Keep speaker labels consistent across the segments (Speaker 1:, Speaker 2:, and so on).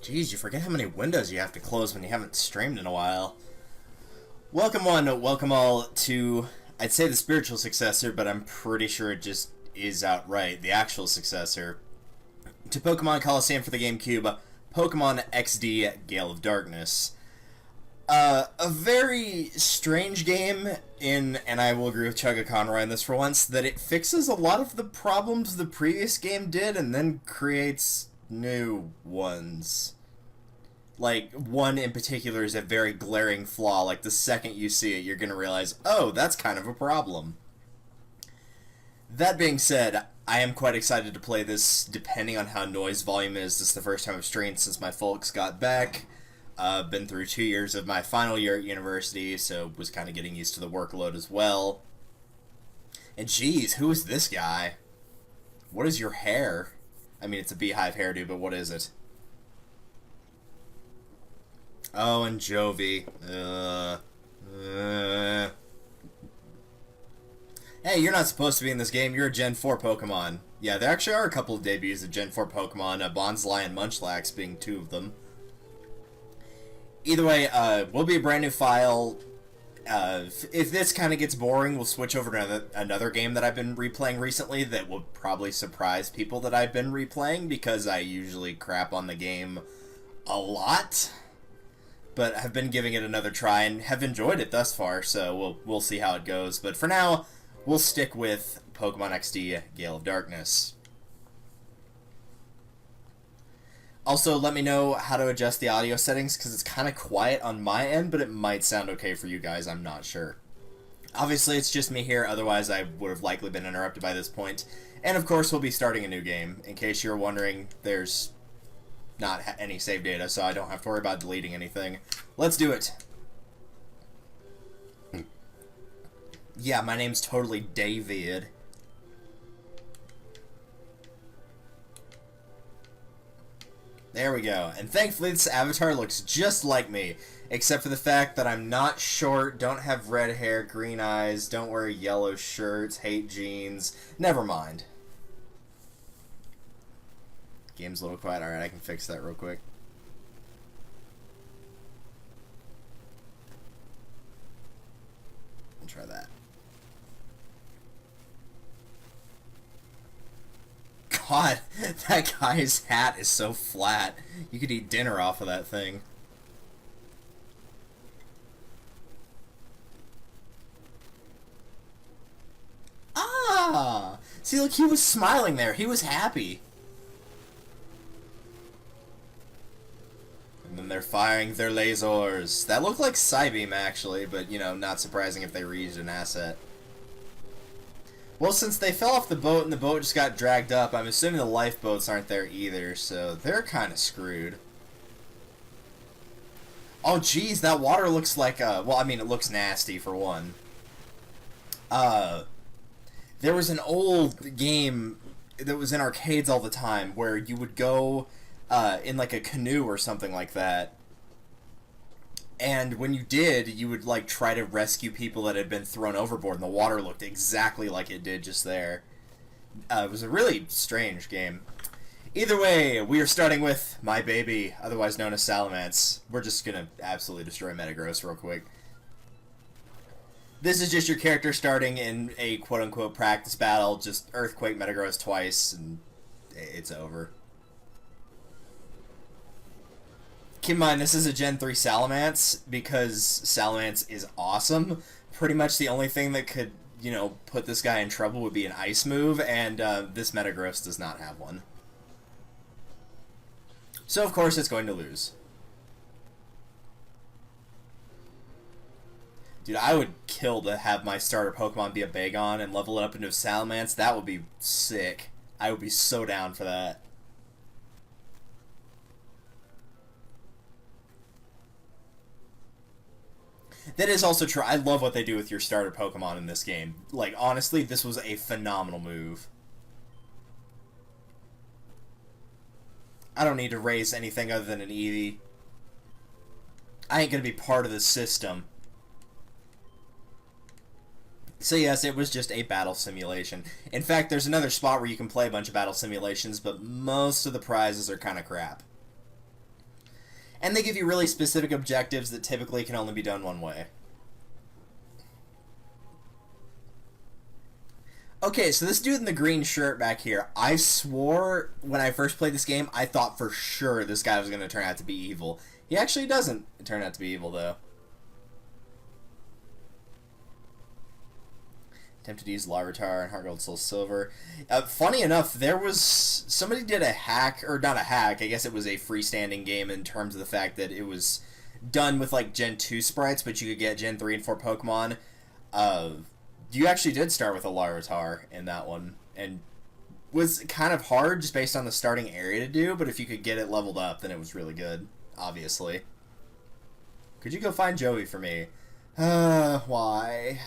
Speaker 1: Jeez, you forget how many windows you have to close when you haven't streamed in a while. Welcome one, welcome all to, I'd say the spiritual successor, but I'm pretty sure it just is outright the actual successor to Pokemon Coliseum for the GameCube, Pokemon XD Gale of Darkness. A very strange game and I will agree with Chugga Conroy on this for once, that it fixes a lot of the problems the previous game did and then creates new ones. Like, one in particular is a very glaring flaw. Like, the second you see it, you're going to realize, oh, that's kind of a problem. That being said, I am quite excited to play this, depending on how noise volume is. This is the first time I've streamed since my folks got back. Been through 2 years of my final year at university, so was kind of getting used to the workload as well. And geez, who is this guy? What is your hair? I mean, it's a beehive hairdo, but what is it? Oh, and Jovi. Hey, you're not supposed to be in this game. You're a Gen 4 Pokemon. Yeah, there actually are a couple of debuts of Gen 4 Pokemon, Bonsly and Munchlax being 2 of them. Either way, will be a brand new file. If this kind of gets boring, we'll switch over to another game that I've been replaying recently that will probably surprise people that I've been replaying, because I usually crap on the game a lot. But I've been giving it another try and have enjoyed it thus far, so we'll see how it goes. But for now, we'll stick with Pokemon XD Gale of Darkness. Also, let me know how to adjust the audio settings, because it's kind of quiet on my end, but it might sound okay for you guys, I'm not sure. Obviously, it's just me here, otherwise I would have likely been interrupted by this point. And of course, we'll be starting a new game. In case you're wondering, there's not any save data, so I don't have to worry about deleting anything. Let's do it. Yeah, my name's totally David. There we go. And thankfully this avatar looks just like me, except for the fact that I'm not short, don't have red hair, green eyes, don't wear yellow shirts, hate jeans. Never mind. Game's a little quiet. Alright, I can fix that real quick. I'll try that. God, that guy's hat is so flat. You could eat dinner off of that thing. Ah! See, look, he was smiling there. He was happy. And then they're firing their lasers. That looked like Psybeam, actually, but, you know, not surprising if they reused an asset. Well, since they fell off the boat and the boat just got dragged up, I'm assuming the lifeboats aren't there either, so they're kind of screwed. Oh, geez, that water looks like, well, I mean, it looks nasty, for one. There was an old game that was in arcades all the time where you would go in, like, a canoe or something like that. And when you did, you would, like, try to rescue people that had been thrown overboard, and the water looked exactly like it did just there. It was a really strange game. Either way, we are starting with my baby, otherwise known as Salamence. We're just gonna absolutely destroy Metagross real quick. This is just your character starting in a quote-unquote practice battle, just Earthquake Metagross twice, and it's over. Keep in mind, this is a Gen 3 Salamence, because Salamence is awesome. Pretty much the only thing that could, you know, put this guy in trouble would be an ice move, and this Metagross does not have one. So, of course, it's going to lose. Dude, I would kill to have my starter Pokemon be a Bagon and level it up into a Salamence. That would be sick. I would be so down for that. That is also true. I love what they do with your starter Pokemon in this game. Like, honestly, this was a phenomenal move. I don't need to raise anything other than an Eevee. I ain't gonna be part of the system. So yes, it was just a battle simulation. In fact, there's another spot where you can play a bunch of battle simulations, but most of the prizes are kind of crap. And they give you really specific objectives that typically can only be done one way. Okay, so this dude in the green shirt back here, I swore when I first played this game, I thought for sure this guy was going to turn out to be evil. He actually doesn't turn out to be evil, though. Attempted to use Larvitar and Heart Gold Soul Silver. Funny enough, there was... Somebody did a hack, or not a hack, I guess it was a freestanding game in terms of the fact that it was done with, like, Gen 2 sprites, but you could get Gen 3 and 4 Pokemon. You actually did start with a Larvitar in that one, and was kind of hard just based on the starting area to do, but if you could get it leveled up, then it was really good, obviously. Could you go find Joey for me? Why?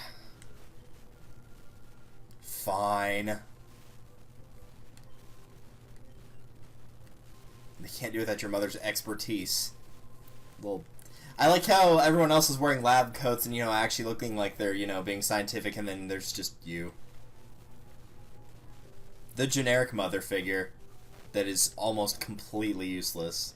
Speaker 1: Fine. They can't do it without your mother's expertise. Well, I like how everyone else is wearing lab coats and, actually looking like they're, being scientific, and then there's just you. The generic mother figure that is almost completely useless.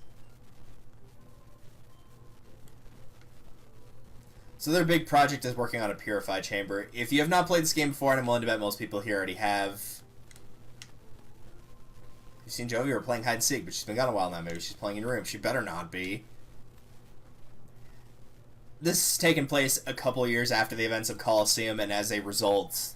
Speaker 1: So their big project is working on a Purify Chamber. If you have not played this game before, and I'm willing to bet most people here already have, you've seen Jovi or playing hide and seek, but she's been gone a while now. Maybe she's playing in your room. She better not be. This has taken place a couple years after the events of Colosseum, and as a result,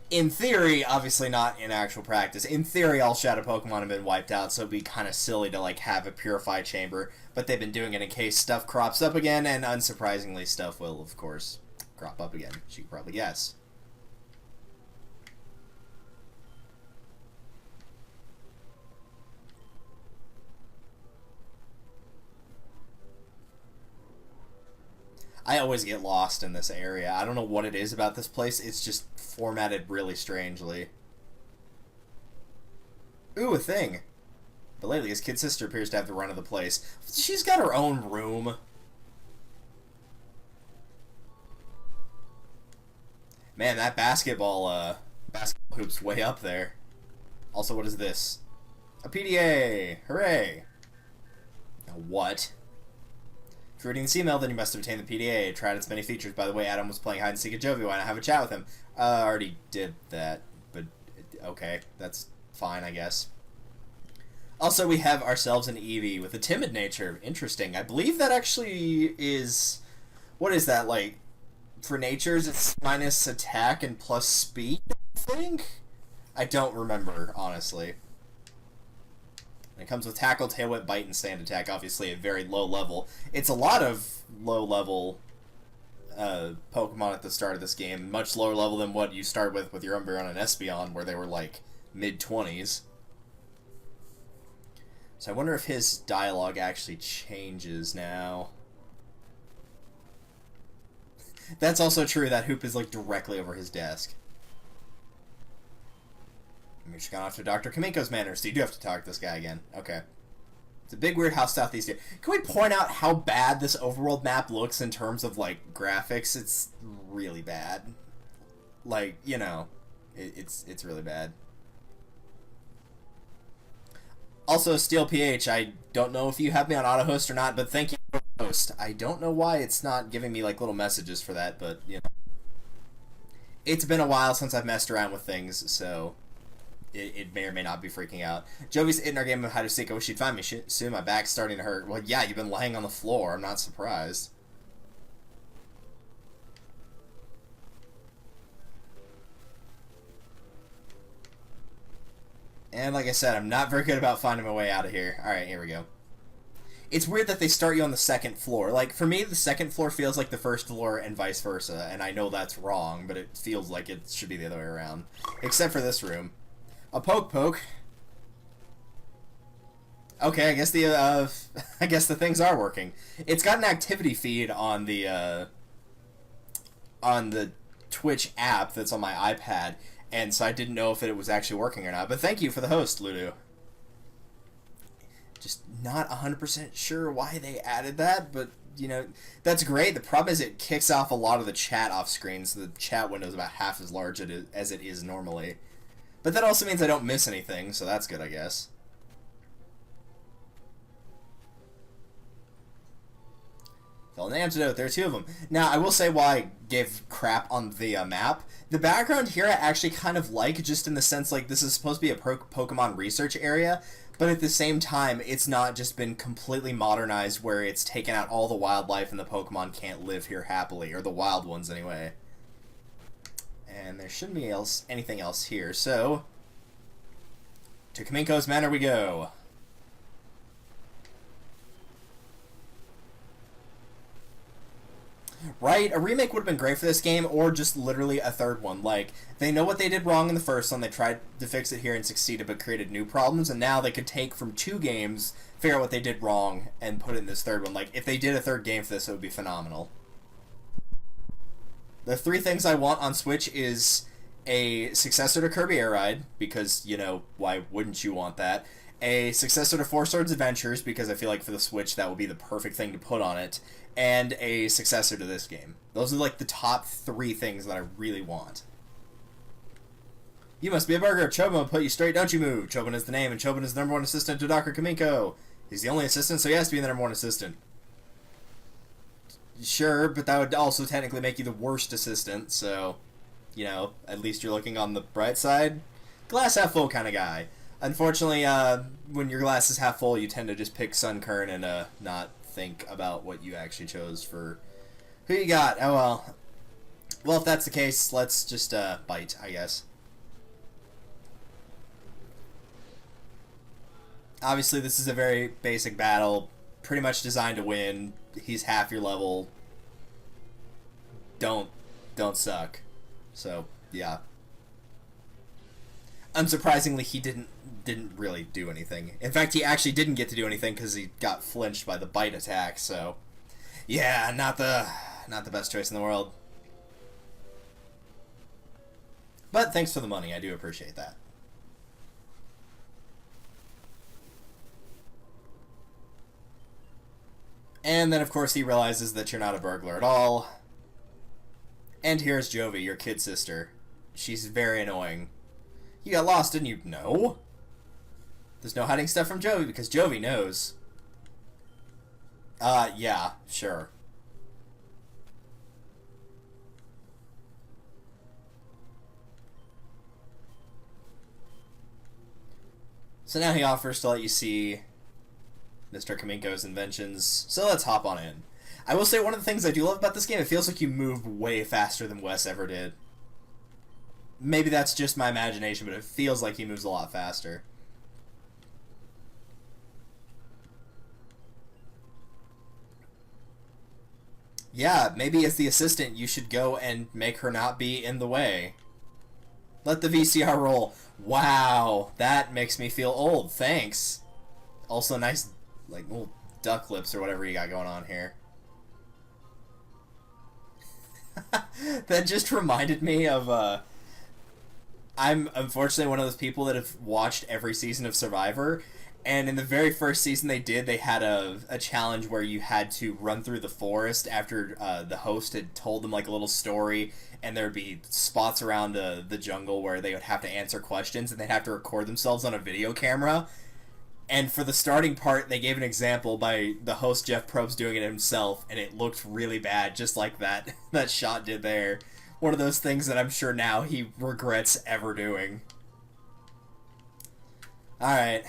Speaker 1: in theory, obviously not in actual practice, in theory all Shadow Pokemon have been wiped out, so it'd be kind of silly to have a Purify Chamber, but they've been doing it in case stuff crops up again, and unsurprisingly stuff will, of course, crop up again, as you can probably guess. I always get lost in this area. I don't know what it is about this place. It's just formatted really strangely. Ooh, a thing. But lately, his kid sister appears to have the run of the place. She's got her own room. Man, that basketball hoop's way up there. Also, what is this? A PDA! Hooray! What? If you're reading this email, then you must have obtained the PDA. It tried its many features. By the way, Adam was playing hide and seek at Jovi. Why not have a chat with him? I already did that, but okay, that's fine, I guess. Also, we have ourselves an Eevee with a timid nature. Interesting. I believe that actually is... What is that, like? For natures, it's minus attack and plus speed, I think? I don't remember, honestly. It comes with Tackle, Tail Whip, Bite, and Sand Attack, obviously at very low level. It's a lot of low-level Pokemon at the start of this game, much lower level than what you start with your Umbreon and Espeon, where they were, like, mid-20s. So I wonder if his dialogue actually changes now. That's also true, that hoop is, like, directly over his desk. You've gone off to Dr. Kamiko's manor, so you do have to talk to this guy again. Okay. It's a big weird house southeast here. Can we point out how bad this overworld map looks in terms of, like, graphics? It's really bad. Like, it's really bad. Also, Steel PH, I don't know if you have me on auto host or not, but thank you for the host. I don't know why it's not giving me, like, little messages for that, but, It's been a while since I've messed around with things, so... It may or may not be freaking out. Jovi's in our game of hide and seek. I wish she'd find me soon. My back's starting to hurt. Well, yeah, you've been laying on the floor. I'm not surprised. And like I said, I'm not very good about finding my way out of here. Alright, here we go. It's weird that they start you on the second floor. Like, for me, the second floor feels like the first floor and vice versa. And I know that's wrong, but it feels like it should be the other way around. Except for this room. A poke. Okay, I guess the things are working. It's got an activity feed on the Twitch app that's on my iPad, and so I didn't know if it was actually working or not. But thank you for the host, Ludo. Just not 100% sure why they added that, but that's great. The problem is it kicks off a lot of the chat off screen, so the chat window is about half as large as it is normally. But that also means I don't miss anything, so that's good, I guess. Golden Antidote, there are 2 of them. Now, I will say why I gave crap on the map. The background here I actually kind of like, just in the sense, like, this is supposed to be a Pokemon research area, but at the same time, it's not just been completely modernized where it's taken out all the wildlife and the Pokemon can't live here happily, or the wild ones anyway. And there shouldn't be anything else here, so to Kaminko's Manor we go. Right? A remake would have been great for this game, or just literally a 3rd one. Like, they know what they did wrong in the first one, they tried to fix it here and succeeded, but created new problems, and now they could take from 2 games, figure out what they did wrong, and put it in this 3rd one. Like, if they did a 3rd game for this, it would be phenomenal. The 3 things I want on Switch is a successor to Kirby Air Ride, because, you know, why wouldn't you want that? A successor to Four Swords Adventures, because I feel like for the Switch that would be the perfect thing to put on it, and a successor to this game. Those are like the top 3 things that I really want. You must be a burger. Chobin will put you straight, don't you move. Chobin is the name, and Chobin is the #1 assistant to Dr. Kaminko. He's the only assistant, so he has to be the #1 assistant. Sure, but that would also technically make you the worst assistant, so, you know, at least you're looking on the bright side. Glass half full kind of guy. Unfortunately, when your glass is half full, you tend to just pick Sunkern and not think about what you actually chose for who you got. Oh well. Well, if that's the case, let's just bite, I guess. Obviously, this is a very basic battle, pretty much designed to win. He's half your level. Don't suck. So, yeah. Unsurprisingly, he didn't really do anything. In fact, he actually didn't get to do anything because he got flinched by the bite attack, so yeah, not the best choice in the world. But thanks for the money, I do appreciate that. And then, of course, he realizes that you're not a burglar at all. And here's Jovi, your kid sister. She's very annoying. You got lost, didn't you? No. There's no hiding stuff from Jovi because Jovi knows. Yeah, sure. So now he offers to let you see Mr. Kaminko's inventions, so let's hop on in. I will say one of the things I do love about this game, it feels like you move way faster than Wes ever did. Maybe that's just my imagination, but it feels like he moves a lot faster. Yeah, maybe as the assistant you should go and make her not be in the way. Let the VCR roll. Wow, that makes me feel old, thanks. Also nice, like, little duck lips or whatever you got going on here. That just reminded me of, I'm unfortunately one of those people that have watched every season of Survivor, and in the very first season they had a challenge where you had to run through the forest after the host had told them like a little story, and there would be spots around the jungle where they would have to answer questions, and they'd have to record themselves on a video camera. And for the starting part, they gave an example by the host Jeff Probst doing it himself, and it looked really bad, just like that shot did there. One of those things that I'm sure now he regrets ever doing. Alright.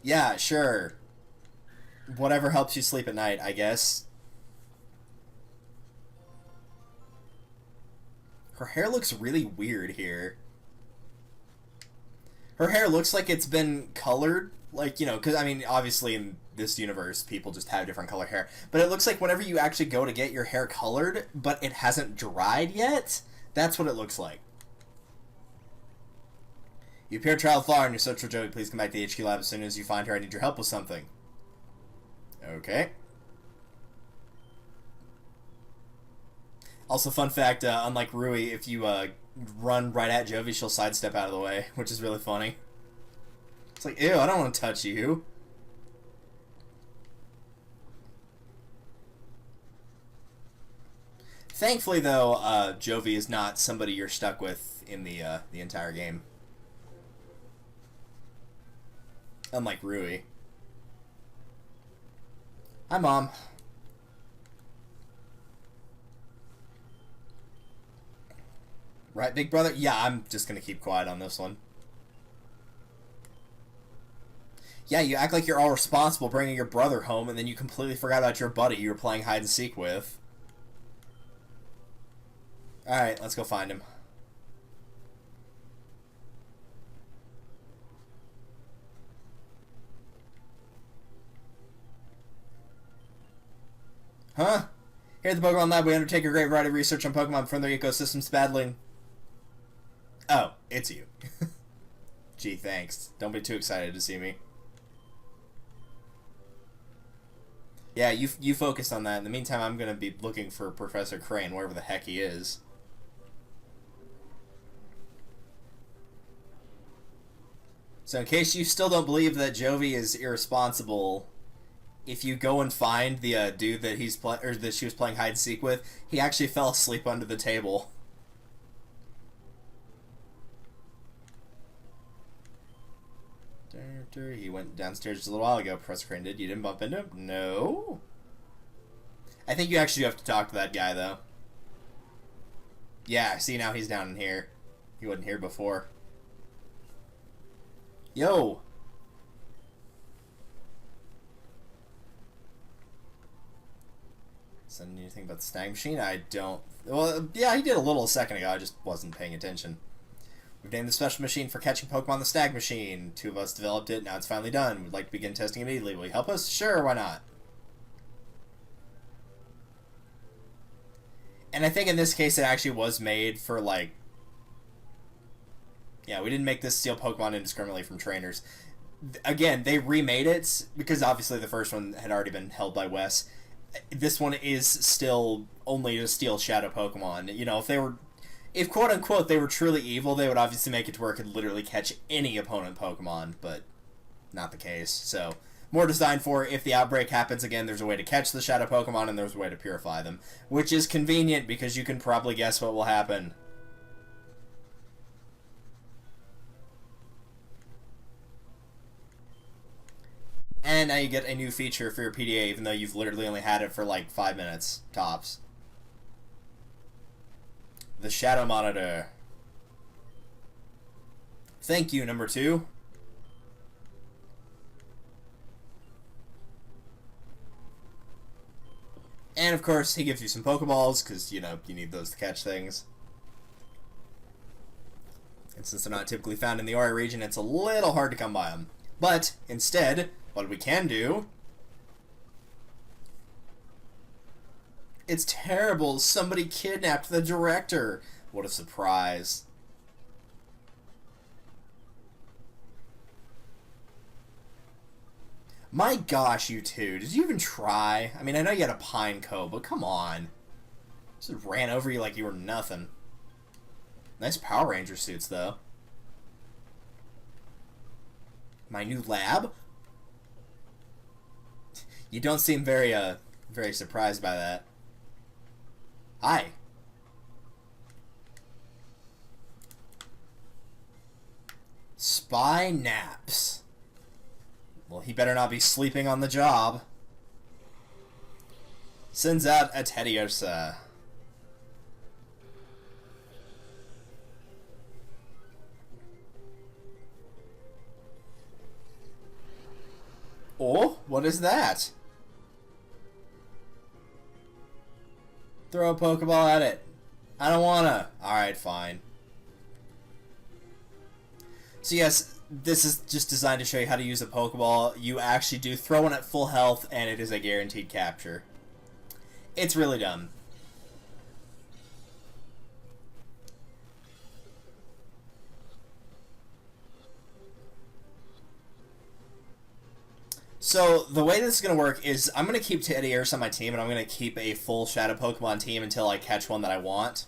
Speaker 1: Yeah, sure. Whatever helps you sleep at night, I guess. Her hair looks really weird here. Her hair looks like it's been colored, like, you know, because, I mean, obviously in this universe, people just have different color hair. But it looks like whenever you actually go to get your hair colored, but it hasn't dried yet, that's what it looks like. You appear to travel far in your search for Joey. Please come back to the HQ lab as soon as you find her. I need your help with something. Okay. Also, fun fact, unlike Rui, if you run right at Jovi, she'll sidestep out of the way, which is really funny. It's like, ew, I don't want to touch you. Thankfully, though, Jovi is not somebody you're stuck with in the entire game. Unlike Rui. Hi, Mom. Right, big brother? Yeah, I'm just gonna keep quiet on this one. Yeah, you act like you're all responsible bringing your brother home, and then you completely forgot about your buddy you were playing hide and seek with. Alright, let's go find him. Huh? Here at the Pokemon Lab, we undertake a great variety of research on Pokemon from their ecosystems battling... Oh, it's you. Gee, thanks. Don't be too excited to see me. Yeah, you focus on that. In the meantime, I'm going to be looking for Professor Crane, wherever the heck he is. So in case you still don't believe that Jovi is irresponsible, if you go and find the dude that that she was playing hide and seek with, he actually fell asleep under the table. He went downstairs just a little while ago. Professor Crane did. You didn't bump into him? No. I think you actually have to talk to that guy, though. Yeah, see, now he's down in here. He wasn't here before. Yo! So, anything about the snag machine? I don't... Well, yeah, he did a little a second ago. I just wasn't paying attention. We've named the special machine for catching Pokemon the Snag Machine. 2 of us developed it, now it's finally done. We'd like to begin testing immediately. Will you help us? Sure, why not? And I think in this case it actually was made for, like... Yeah, we didn't make this steal Pokemon indiscriminately from trainers. Again, they remade it, because obviously the first one had already been held by Wes. This one is still only to steal Shadow Pokemon. You know, if quote-unquote they were truly evil, they would obviously make it to where it could literally catch any opponent Pokemon, but not the case. So, more designed for if the outbreak happens again, there's a way to catch the Shadow Pokemon and there's a way to purify them. Which is convenient because you can probably guess what will happen. And now you get a new feature for your PDA, even though you've literally only had it for like 5 minutes, tops. The Shadow Monitor. Thank you, number 2. And of course, he gives you some Pokeballs, because, you know, you need those to catch things. And since they're not typically found in the Ori region, it's a little hard to come by them. But, instead, what we can do... It's terrible. Somebody kidnapped the director. What a surprise. My gosh, you two. Did you even try? I mean, I know you had a pine cone, but come on. Just ran over you like you were nothing. Nice Power Ranger suits, though. My new lab? You don't seem very surprised by that. Hi. Spy naps. Well, he better not be sleeping on the job. Sends out a Teddiursa. Oh, what is that? Throw a Pokeball at it. I don't wanna. Alright, fine. So yes, this is just designed to show you how to use a Pokeball. You actually do throw one at full health, and it is a guaranteed capture. It's really dumb. So, the way this is going to work is I'm going to keep Teddiursa on my team, and I'm going to keep a full Shadow Pokemon team until I catch one that I want.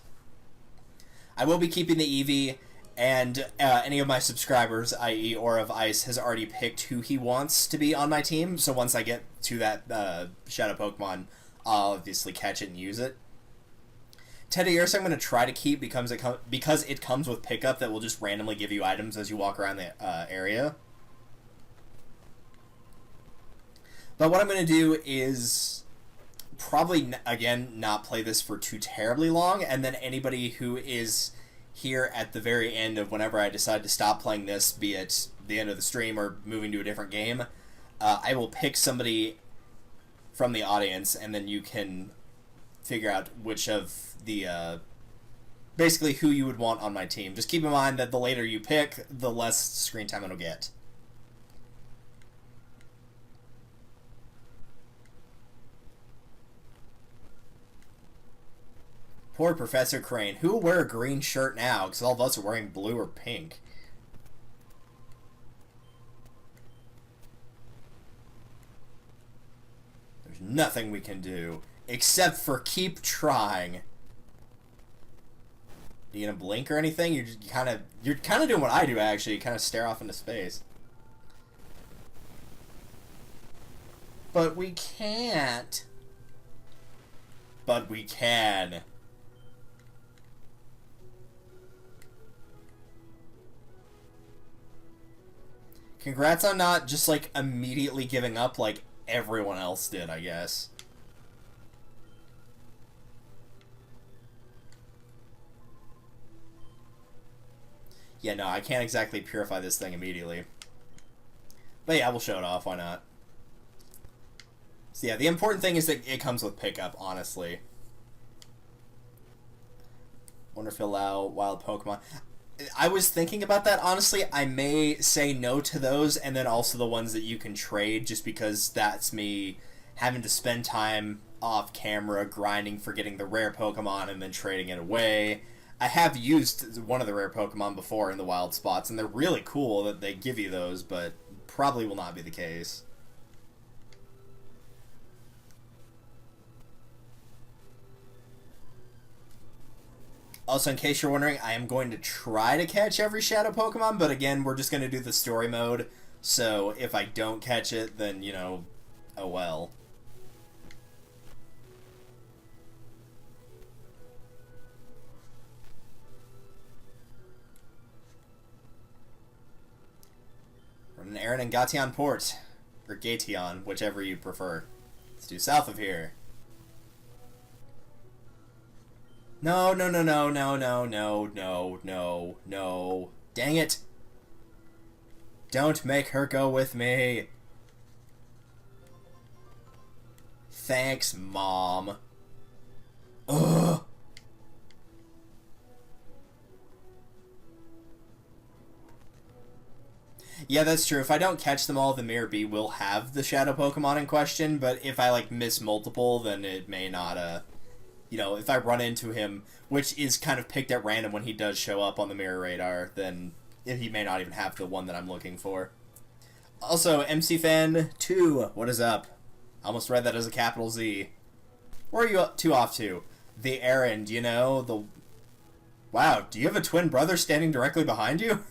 Speaker 1: I will be keeping the Eevee, and any of my subscribers, i.e. Aura of Ice, has already picked who he wants to be on my team, so once I get to that Shadow Pokemon, I'll obviously catch it and use it. Teddiursa I'm going to try to keep because it comes with pickup that will just randomly give you items as you walk around the area. But what I'm going to do is probably, again, not play this for too terribly long, and then anybody who is here at the very end of whenever I decide to stop playing this, be it the end of the stream or moving to a different game, I will pick somebody from the audience, and then you can figure out which of the, basically who you would want on my team. Just keep in mind that the later you pick, the less screen time it'll get. Poor Professor Crane. Who will wear a green shirt now? Because all of us are wearing blue or pink. There's nothing we can do except for keep trying. You gonna blink or anything? You're kind of doing what I do actually. You kind of stare off into space. But we can't. But we can. Congrats on not just, like, immediately giving up like everyone else did, I guess. Yeah, no, I can't exactly purify this thing immediately. But yeah, we'll show it off, why not? So yeah, the important thing is that it comes with pickup, honestly. Wonder if he'll allow wild Pokemon. I was thinking about that, honestly. I may say no to those, and then also the ones that you can trade, just because that's me having to spend time off camera grinding for getting the rare Pokemon and then trading it away. I have used one of the rare Pokemon before in the wild spots, and they're really cool that they give you those, but probably will not be the case. Also, in case you're wondering, I am going to try to catch every Shadow Pokemon, but again, we're just going to do the story mode, so if I don't catch it, then, you know, oh well. Run an errand in Gation Port, or Gation, whichever you prefer. Let's do south of here. No, no, no, no, no, no, no, no, no, no. Dang it. Don't make her go with me. Thanks, Mom. Ugh. Yeah, that's true. If I don't catch them all, the Mirror Bee will have the Shadow Pokemon in question, but if I, like, miss multiple, then it may not, you know, if I run into him, which is kind of picked at random when he does show up on the mirror radar, then he may not even have the one that I'm looking for. Also, MC Fan 2, what is up? I almost read that as a capital Z. Where are you two off to? The errand, you know, the... Wow, do you have a twin brother standing directly behind you?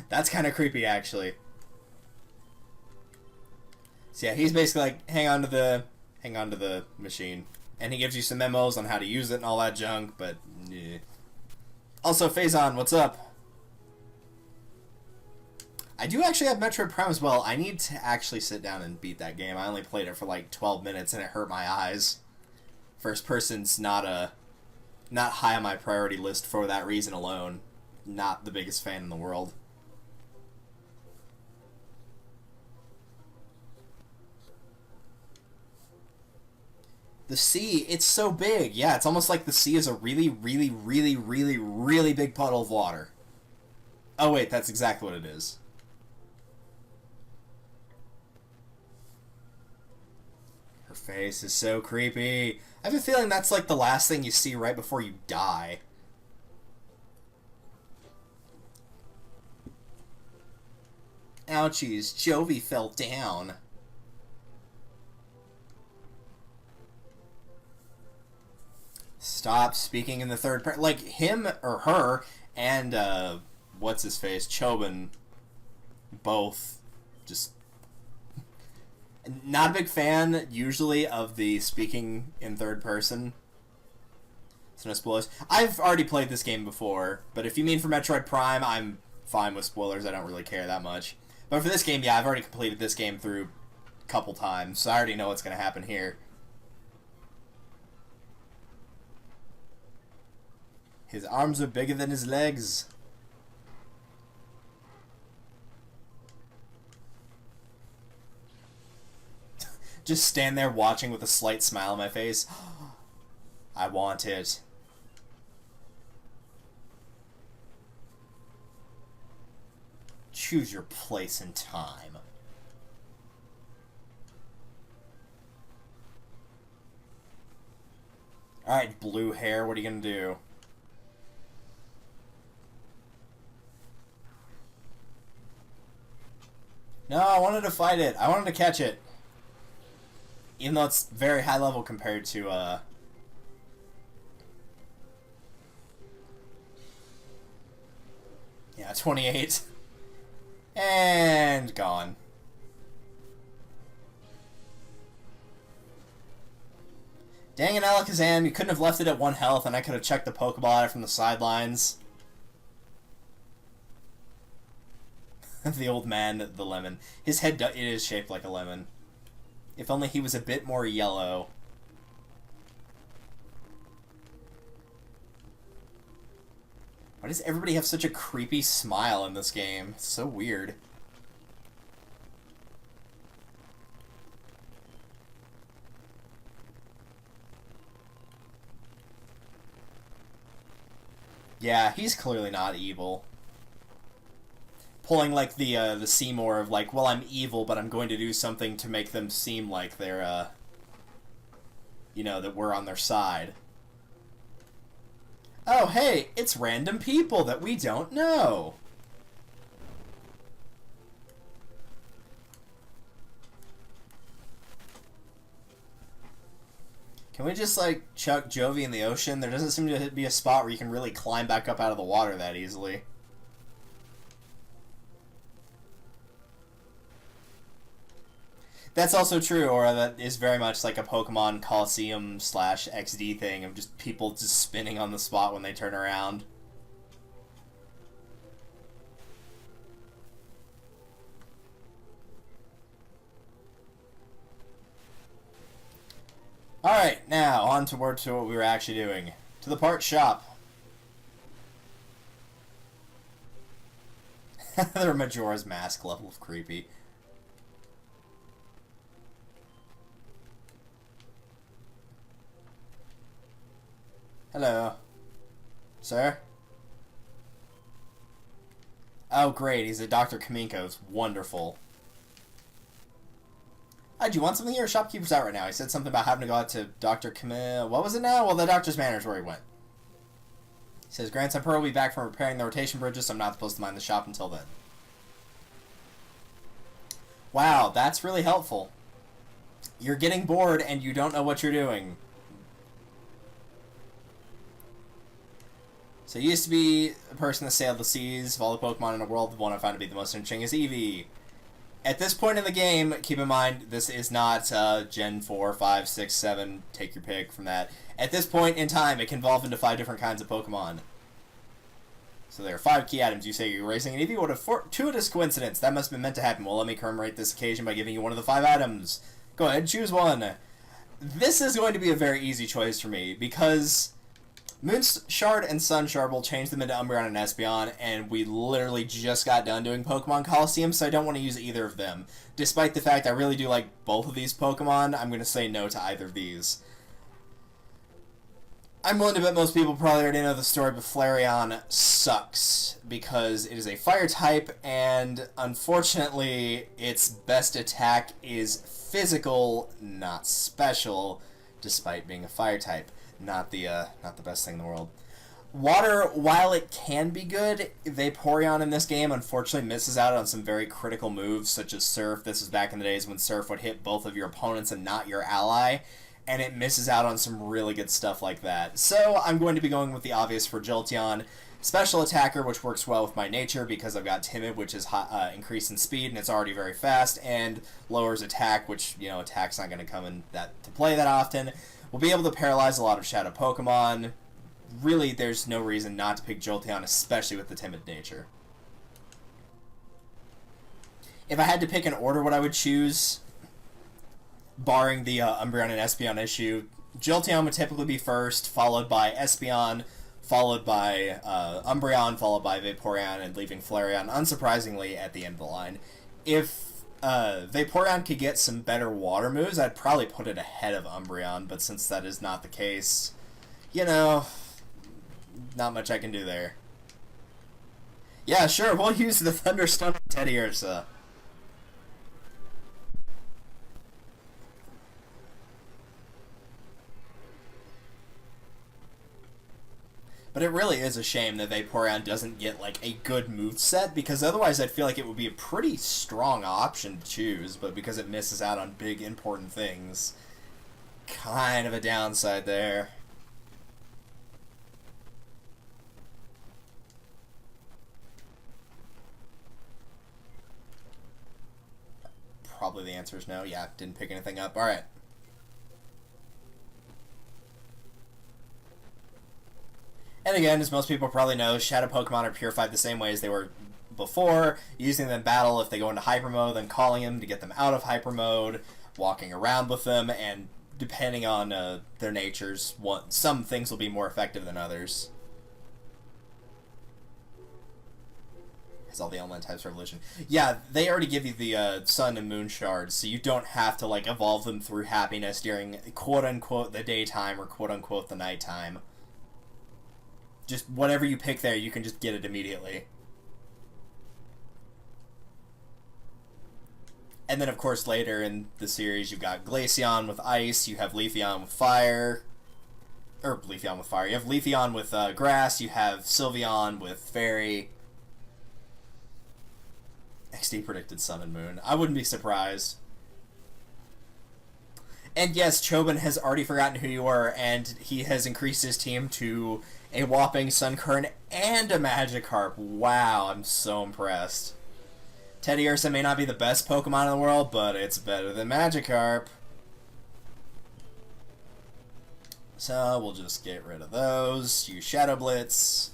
Speaker 1: That's kind of creepy, actually. So yeah, he's basically like, hang on to the machine. And he gives you some memos on how to use it and all that junk, but yeah. Also, Phazon, what's up? I do actually have Metroid Prime as well. I need to actually sit down and beat that game. I only played it for like 12 minutes and it hurt my eyes. First person's not high on my priority list for that reason alone. Not the biggest fan in the world. The sea, it's so big. Yeah, it's almost like the sea is a really, really, really, really, really big puddle of water. Oh wait, that's exactly what it is. Her face is so creepy. I have a feeling that's like the last thing you see right before you die. Ouchies, Jovi fell down. Stop speaking in the third person. Like, him or her and, what's-his-face, Chobin, both just... Not a big fan, usually, of the speaking in third person. So no spoilers. I've already played this game before, but if you mean for Metroid Prime, I'm fine with spoilers. I don't really care that much. But for this game, yeah, I've already completed this game through couple times, so I already know what's going to happen here. His arms are bigger than his legs. Just stand there watching with a slight smile on my face. I want it. Choose your place in time. Alright, blue hair, what are you gonna do? No, I wanted to fight it. I wanted to catch it. Even though it's very high level compared to, yeah, 28. And gone. Dang it, Alakazam, you couldn't have left it at 1 health and I could have checked the Pokeball at it from the sidelines. The old man, the lemon. His head, it is shaped like a lemon. If only he was a bit more yellow. Why does everybody have such a creepy smile in this game? It's so weird. Yeah, he's clearly not evil. Pulling like the Seymour of like, well, I'm evil, but I'm going to do something to make them seem like they're you know, that we're on their side. Oh, hey, it's random people that we don't know. Can we just, like, chuck Jovi in the ocean? There doesn't seem to be a spot where you can really climb back up out of the water that easily. That's also true, or that is very much like a Pokemon Coliseum / XD thing of just people just spinning on the spot when they turn around. Alright, now, on to what we were actually doing. To the part shop. They're Majora's Mask level of creepy. Hello. Sir? Oh, great, he's a Dr. Kaminko. It's wonderful. Hi, do you want something here? Shopkeeper's out right now. He said something about having to go out to Dr. Camille. What was it now? Well, the doctor's manager's where he went. He says, Grandson Pearl will be back from repairing the rotation bridges, so I'm not supposed to mind the shop until then. Wow, that's really helpful. You're getting bored and you don't know what you're doing. So you used to be a person that sailed the seas of all the Pokemon in the world. The one I found to be the most interesting is Eevee. At this point in the game, keep in mind, this is not Gen 4, 5, 6, 7, take your pick from that. At this point in time, it can evolve into 5 different kinds of Pokemon. So there are 5 key items. You say you're racing an Eevee. What a fortuitous coincidence. That must have been meant to happen. Well, let me commemorate this occasion by giving you one of the 5 items. Go ahead, choose one. This is going to be a very easy choice for me, because Moonshard and Sunshard will change them into Umbreon and Espeon, and we literally just got done doing Pokemon Coliseum, so I don't want to use either of them. Despite the fact I really do like both of these Pokemon, I'm going to say no to either of these. I'm willing to bet most people probably already know the story, but Flareon sucks, because it is a fire type, and unfortunately, its best attack is physical, not special, despite being a fire type. Not the best thing in the world. Water, while it can be good, Vaporeon in this game unfortunately misses out on some very critical moves, such as Surf. This is back in the days when Surf would hit both of your opponents and not your ally, and it misses out on some really good stuff like that. So I'm going to be going with the obvious for Jolteon. Special Attacker, which works well with my nature because I've got Timid, which is increase in speed, and it's already very fast, and lowers attack, which, you know, attack's not going to come in to play that often. We'll be able to paralyze a lot of Shadow Pokemon. Really, there's no reason not to pick Jolteon, especially with the timid nature. If I had to pick an order what I would choose, barring the Umbreon and Espeon issue, Jolteon would typically be first, followed by Espeon, followed by Umbreon, followed by Vaporeon, and leaving Flareon, unsurprisingly, at the end of the line. If Vaporeon could get some better water moves, I'd probably put it ahead of Umbreon, but since that is not the case, you know, not much I can do there. Yeah, sure, we'll use the Thunderstone on Teddiursa. But it really is a shame that Vaporeon doesn't get, like, a good moveset, because otherwise I'd feel like it would be a pretty strong option to choose, but because it misses out on big, important things, kind of a downside there. Probably the answer is no. Yeah, didn't pick anything up. Alright. And again, as most people probably know, Shadow Pokemon are purified the same way as they were before, using them in battle if they go into Hyper Mode, then calling them to get them out of Hyper Mode, walking around with them, and depending on their natures, some things will be more effective than others. Has all the element types for evolution. Yeah, they already give you the Sun and Moon shards, so you don't have to, like, evolve them through happiness during quote-unquote the daytime or quote-unquote the nighttime. Just whatever you pick there, you can just get it immediately. And then, of course, later in the series, you've got Glaceon with Ice, you have Leafeon with Fire. Or, Leafeon with Fire. You have Leafeon with Grass, you have Sylveon with Fairy. XD predicted Sun and Moon. I wouldn't be surprised. And yes, Chobin has already forgotten who you are, and he has increased his team to a whopping Sunkern and a Magikarp. Wow, I'm so impressed. Teddiursa may not be the best Pokemon in the world, but it's better than Magikarp. So we'll just get rid of those. Use Shadow Blitz.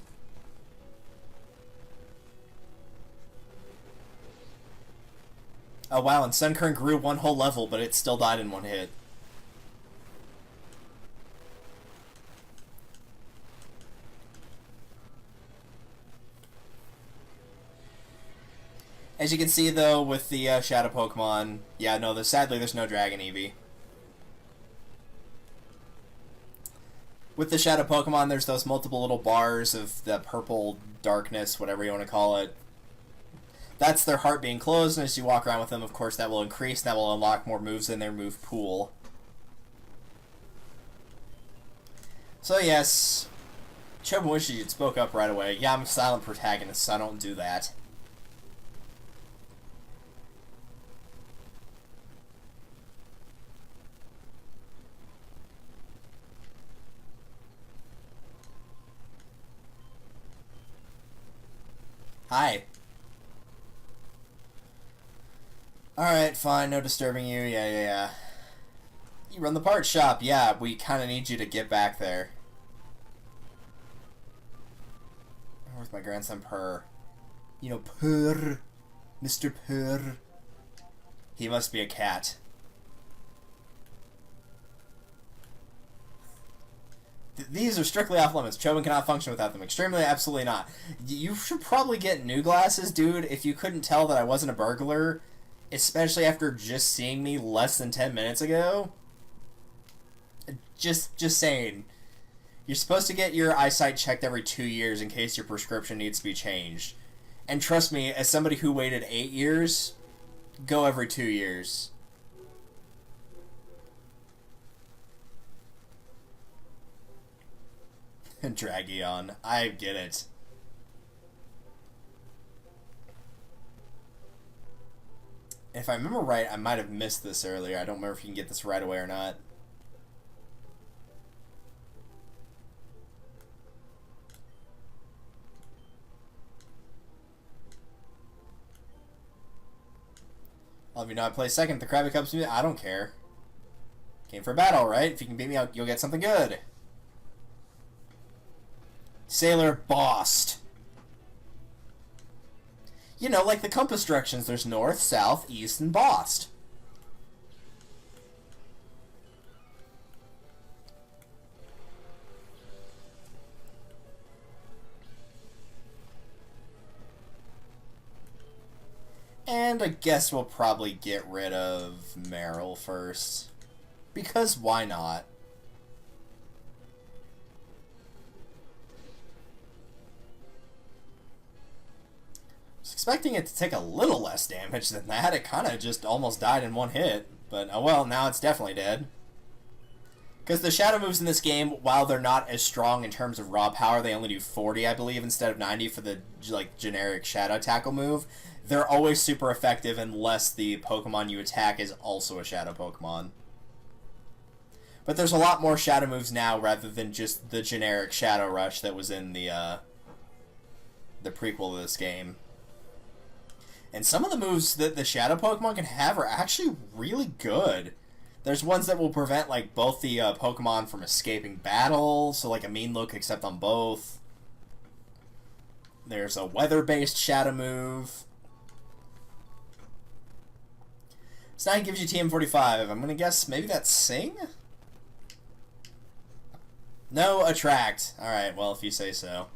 Speaker 1: Oh wow, and Sunkern grew one whole level, but it still died in one hit. As you can see, though, with the Shadow Pokemon, yeah, no, sadly there's no Dragon Eevee. With the Shadow Pokemon, there's those multiple little bars of the purple darkness, whatever you want to call it. That's their heart being closed, and as you walk around with them, of course, that will increase, and that will unlock more moves in their move pool. So yes, Chobin wishes you'd spoke up right away. Yeah, I'm a silent protagonist, so I don't do that. Hi. Alright, fine, no disturbing you. Yeah. You run the parts shop. Yeah, we kind of need you to get back there. Where's my grandson Purr? You know, Purr. Mr. Purr. He must be a cat. These are strictly off limits. Chobin cannot function without them. Extremely, absolutely not. You should probably get new glasses, dude, if you couldn't tell that I wasn't a burglar, especially after just seeing me less than 10 minutes ago. Just saying. You're supposed to get your eyesight checked every 2 years in case your prescription needs to be changed. And trust me, as somebody who waited 8 years, go every 2 years. Dragion. I get it. If I remember right, I might have missed this earlier. I don't remember if you can get this right away or not. All of you know I play second. The Krabby Cubs. I don't care. Came for a battle, right? If you can beat me, you'll get something good. Sailor Bost. You know, like the compass directions, there's north, south, east, and Bost. And I guess we'll probably get rid of Meryl first. Because why not? I was expecting it to take a little less damage than that. It kind of just almost died in one hit. But, oh well, now it's definitely dead. Because the shadow moves in this game, while they're not as strong in terms of raw power, they only do 40, I believe, instead of 90 for the like generic shadow tackle move. They're always super effective unless the Pokemon you attack is also a shadow Pokemon. But there's a lot more shadow moves now rather than just the generic Shadow Rush that was in the prequel to this game. And some of the moves that the shadow Pokemon can have are actually really good. There's ones that will prevent like both the Pokemon from escaping battle, so like a mean look except on both. There's a weather-based shadow move. So now it gives you TM45. I'm gonna guess maybe that's Sing? No, Attract. Alright, well, if you say so.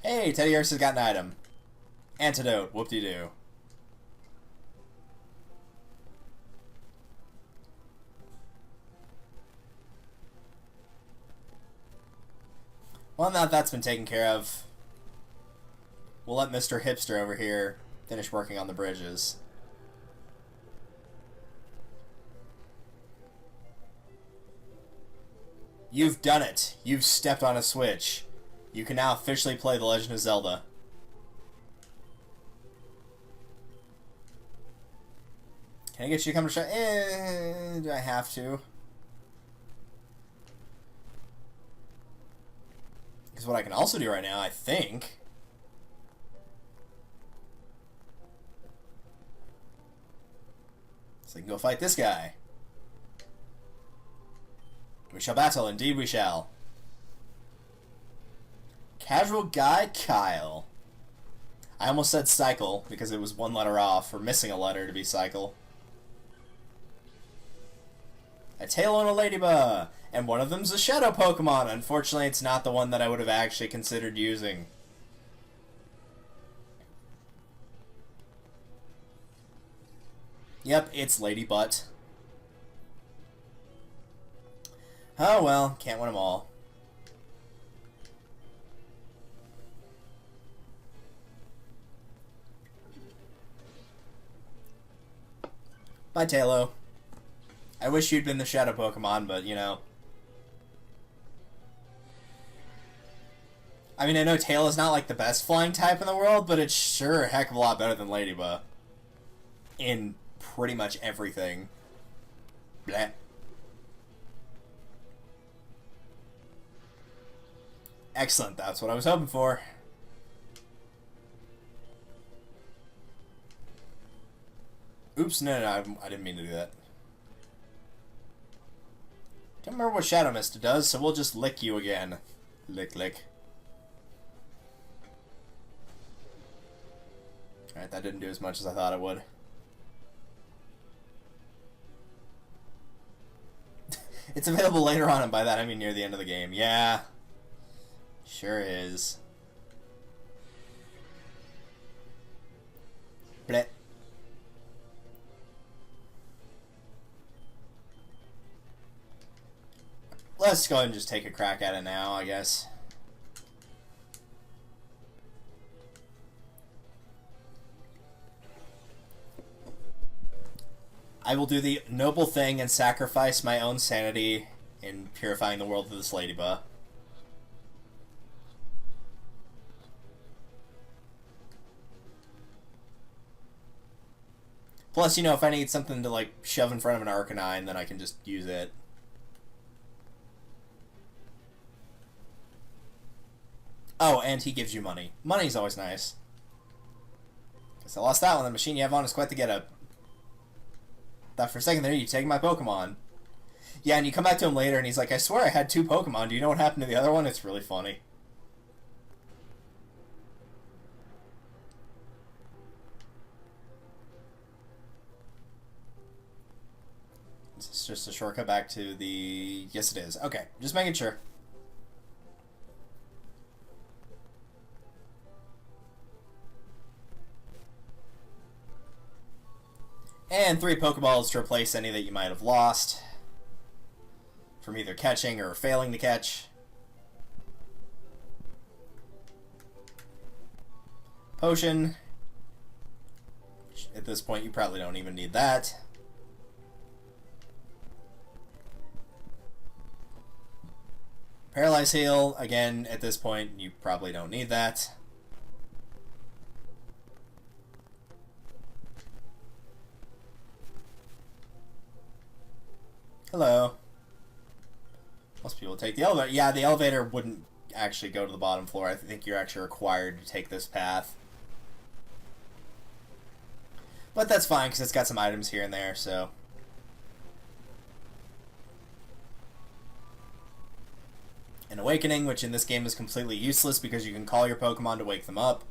Speaker 1: Hey, Teddy Ursa's got an item. Antidote. Whoop-de-doo. Well, now that's been taken care of, we'll let Mr. Hipster over here finish working on the bridges. You've done it. You've stepped on a switch. You can now officially play The Legend of Zelda. Can I get you to come to show? Do I have to? Because what I can also do right now, I think, so I can go fight this guy. We shall battle, indeed we shall. Casual Guy Kyle. I almost said Cycle, because it was one letter off, or missing a letter to be Cycle. A Tail and a Ladybug, and one of them's a Shadow Pokemon. Unfortunately, it's not the one that I would have actually considered using. Yep, it's Lady Butt. Oh well, can't win them all. Bye, Tailo. I wish you'd been the Shadow Pokemon, but, you know. I mean, I know Tail is not, like, the best flying type in the world, but it's sure a heck of a lot better than Ladybug. In pretty much everything. Bleh. Excellent, that's what I was hoping for. Oops, no, I didn't mean to do that. Don't remember what Shadow Mist does, so we'll just lick you again. Lick, lick. Alright, that didn't do as much as I thought it would. It's available later on, and by that I mean near the end of the game. Yeah. Sure is. Bleh. Let's go ahead and just take a crack at it now, I guess. I will do the noble thing and sacrifice my own sanity in purifying the world of this Ladybug. Plus, you know, if I need something to, like, shove in front of an Arcanine, then I can just use it. Oh, and he gives you money. Money's always nice. Guess I lost that one. The machine you have on is quite the get-up. Thought for a second there you'd take my Pokemon. Yeah, and you come back to him later and he's like, I swear I had 2 Pokemon. Do you know what happened to the other one? It's really funny. It's just a shortcut back to the... Yes, it is. Okay, just making sure. And 3 Pokeballs to replace any that you might have lost from either catching or failing to catch. Potion. At this point, you probably don't even need that. Paralyze Heal. Again, at this point, you probably don't need that. Hello. Most people take the elevator. Yeah, the elevator wouldn't actually go to the bottom floor. I think you're actually required to take this path. But that's fine, because it's got some items here and there, so... An Awakening, which in this game is completely useless because you can call your Pokemon to wake them up.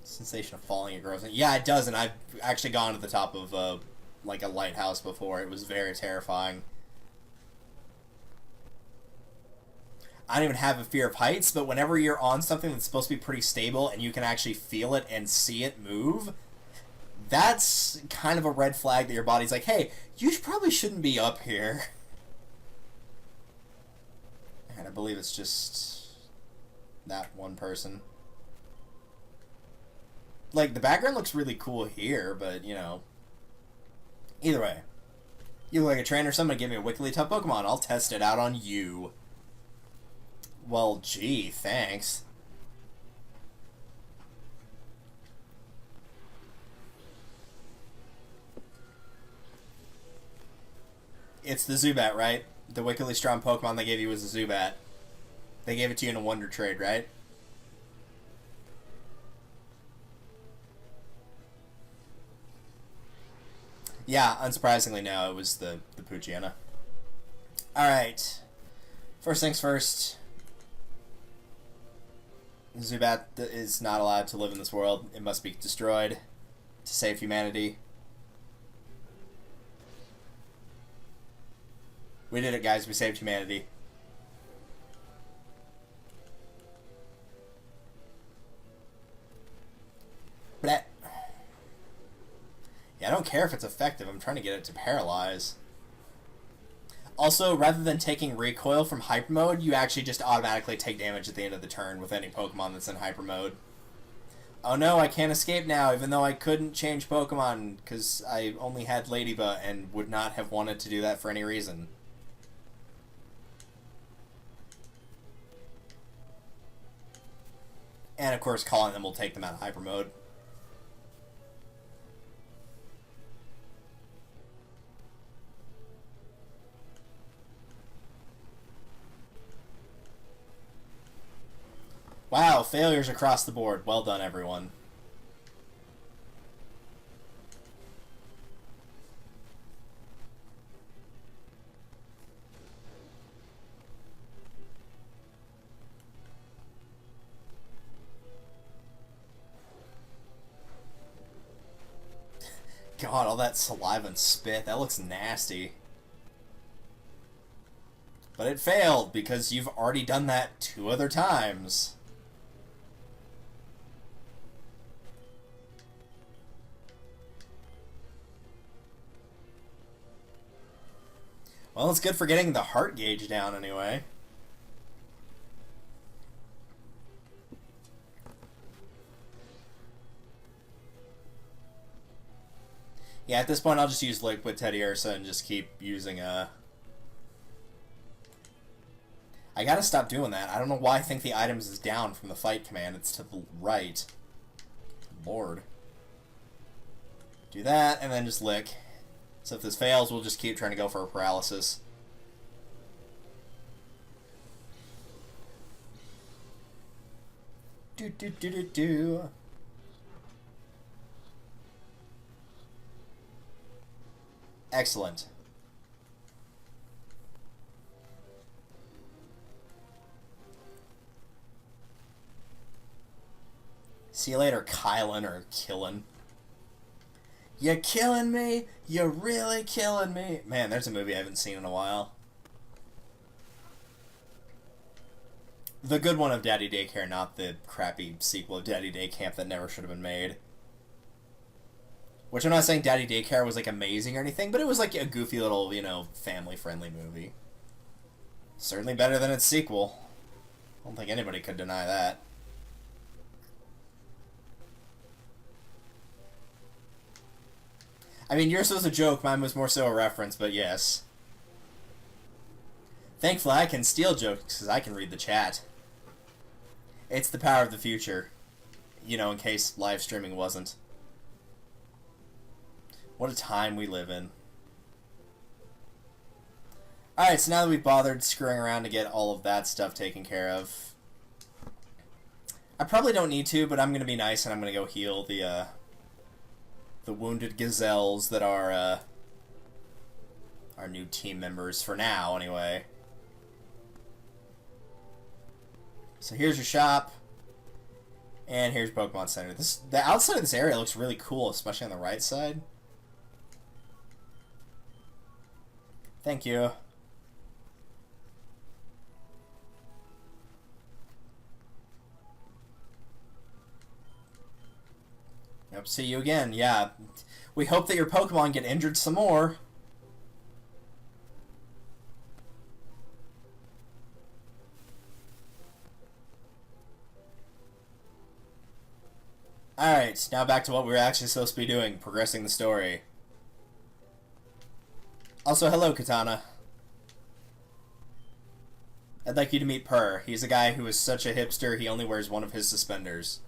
Speaker 1: Sensation of falling at gross. Yeah, it does, and I've actually gone to the top of like a lighthouse before. It was very terrifying. I don't even have a fear of heights, but whenever you're on something that's supposed to be pretty stable and you can actually feel it and see it move, that's kind of a red flag that your body's like, hey, you probably shouldn't be up here. And I believe it's just that one person. Like, the background looks really cool here, but, you know. Either way. You look like a trainer, somebody give me a wickedly tough Pokemon. I'll test it out on you. Well, gee, thanks. It's the Zubat, right? The wickedly strong Pokemon they gave you was the Zubat. They gave it to you in a Wonder Trade, right? Yeah, unsurprisingly, no, it was the Poochyena. Alright. First things first. Zubat is not allowed to live in this world. It must be destroyed to save humanity. We did it, guys. We saved humanity. Bleh. Yeah, I don't care if it's effective. I'm trying to get it to paralyze. Also, rather than taking recoil from hyper mode, you actually just automatically take damage at the end of the turn with any Pokemon that's in hyper mode. Oh no, I can't escape now, even though I couldn't change Pokemon, because I only had Ladybug and would not have wanted to do that for any reason. And of course, calling them will take them out of hyper mode. Wow, failures across the board. Well done, everyone. God, all that saliva and spit. That looks nasty. But it failed, because you've already done that 2 other times. Well, it's good for getting the heart gauge down anyway. Yeah, at this point I'll just use Liquid Teddiursa and just keep using I gotta stop doing that. I don't know why I think the items is down from the fight command. It's to the right. Lord. Do that, and then just lick. So if this fails, we'll just keep trying to go for a paralysis. Do. Excellent. See you later, Kylan or Killen. You're killing me. You're really killing me. Man, there's a movie I haven't seen in a while. The good one of Daddy Daycare, not the crappy sequel of Daddy Day Camp that never should have been made. Which I'm not saying Daddy Daycare was, like, amazing or anything, but it was, like, a goofy little, you know, family-friendly movie. Certainly better than its sequel. I don't think anybody could deny that. I mean, yours was a joke, mine was more so a reference, but yes. Thankfully, I can steal jokes because I can read the chat. It's the power of the future. You know, in case live streaming wasn't. What a time we live in. Alright, so now that we've bothered screwing around to get all of that stuff taken care of, I probably don't need to, but I'm going to be nice and I'm going to go heal the wounded gazelles that are our new team members, for now, anyway. So here's your shop, and here's Pokemon Center. The outside of this area looks really cool, especially on the right side. Thank you. Yep, see you again. Yeah. We hope that your Pokemon get injured some more. Alright, now back to what we were actually supposed to be doing, progressing the story. Also, hello, Katana. I'd like you to meet Purr. He's a guy who is such a hipster, he only wears one of his suspenders.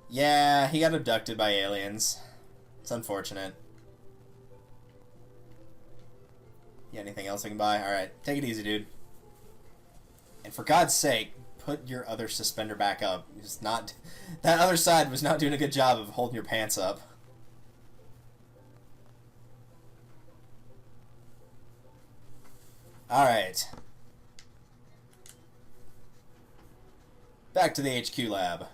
Speaker 1: Yeah, he got abducted by aliens. It's unfortunate. Yeah, anything else I can buy? Alright, take it easy, dude. And for God's sake, put your other suspender back up. It's not... That other side was not doing a good job of holding your pants up. Alright. Back to the HQ lab.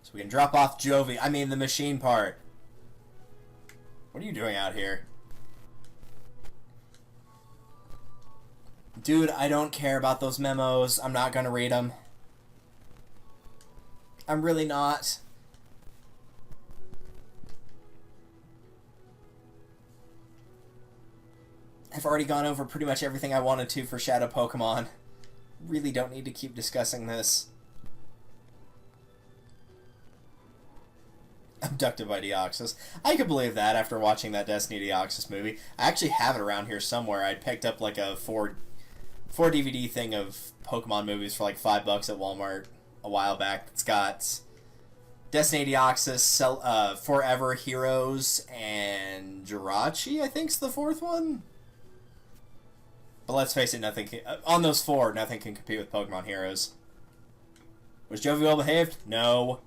Speaker 1: So we can drop off Jovi. I mean, the machine part. What are you doing out here? Dude, I don't care about those memos. I'm not gonna read them. I'm really not. I've already gone over pretty much everything I wanted to for Shadow Pokemon. Really don't need to keep discussing this. Abducted by Deoxys. I could believe that after watching that Destiny Deoxys movie. I actually have it around here somewhere. I picked up like a 4 DVD thing of Pokemon movies for like $5 at Walmart a while back. It's got Destiny Deoxys, Forever Heroes, and Jirachi, I think's the 4th one. But let's face it, nothing can, on those 4, nothing can compete with Pokemon Heroes. Was Jovi well behaved? No.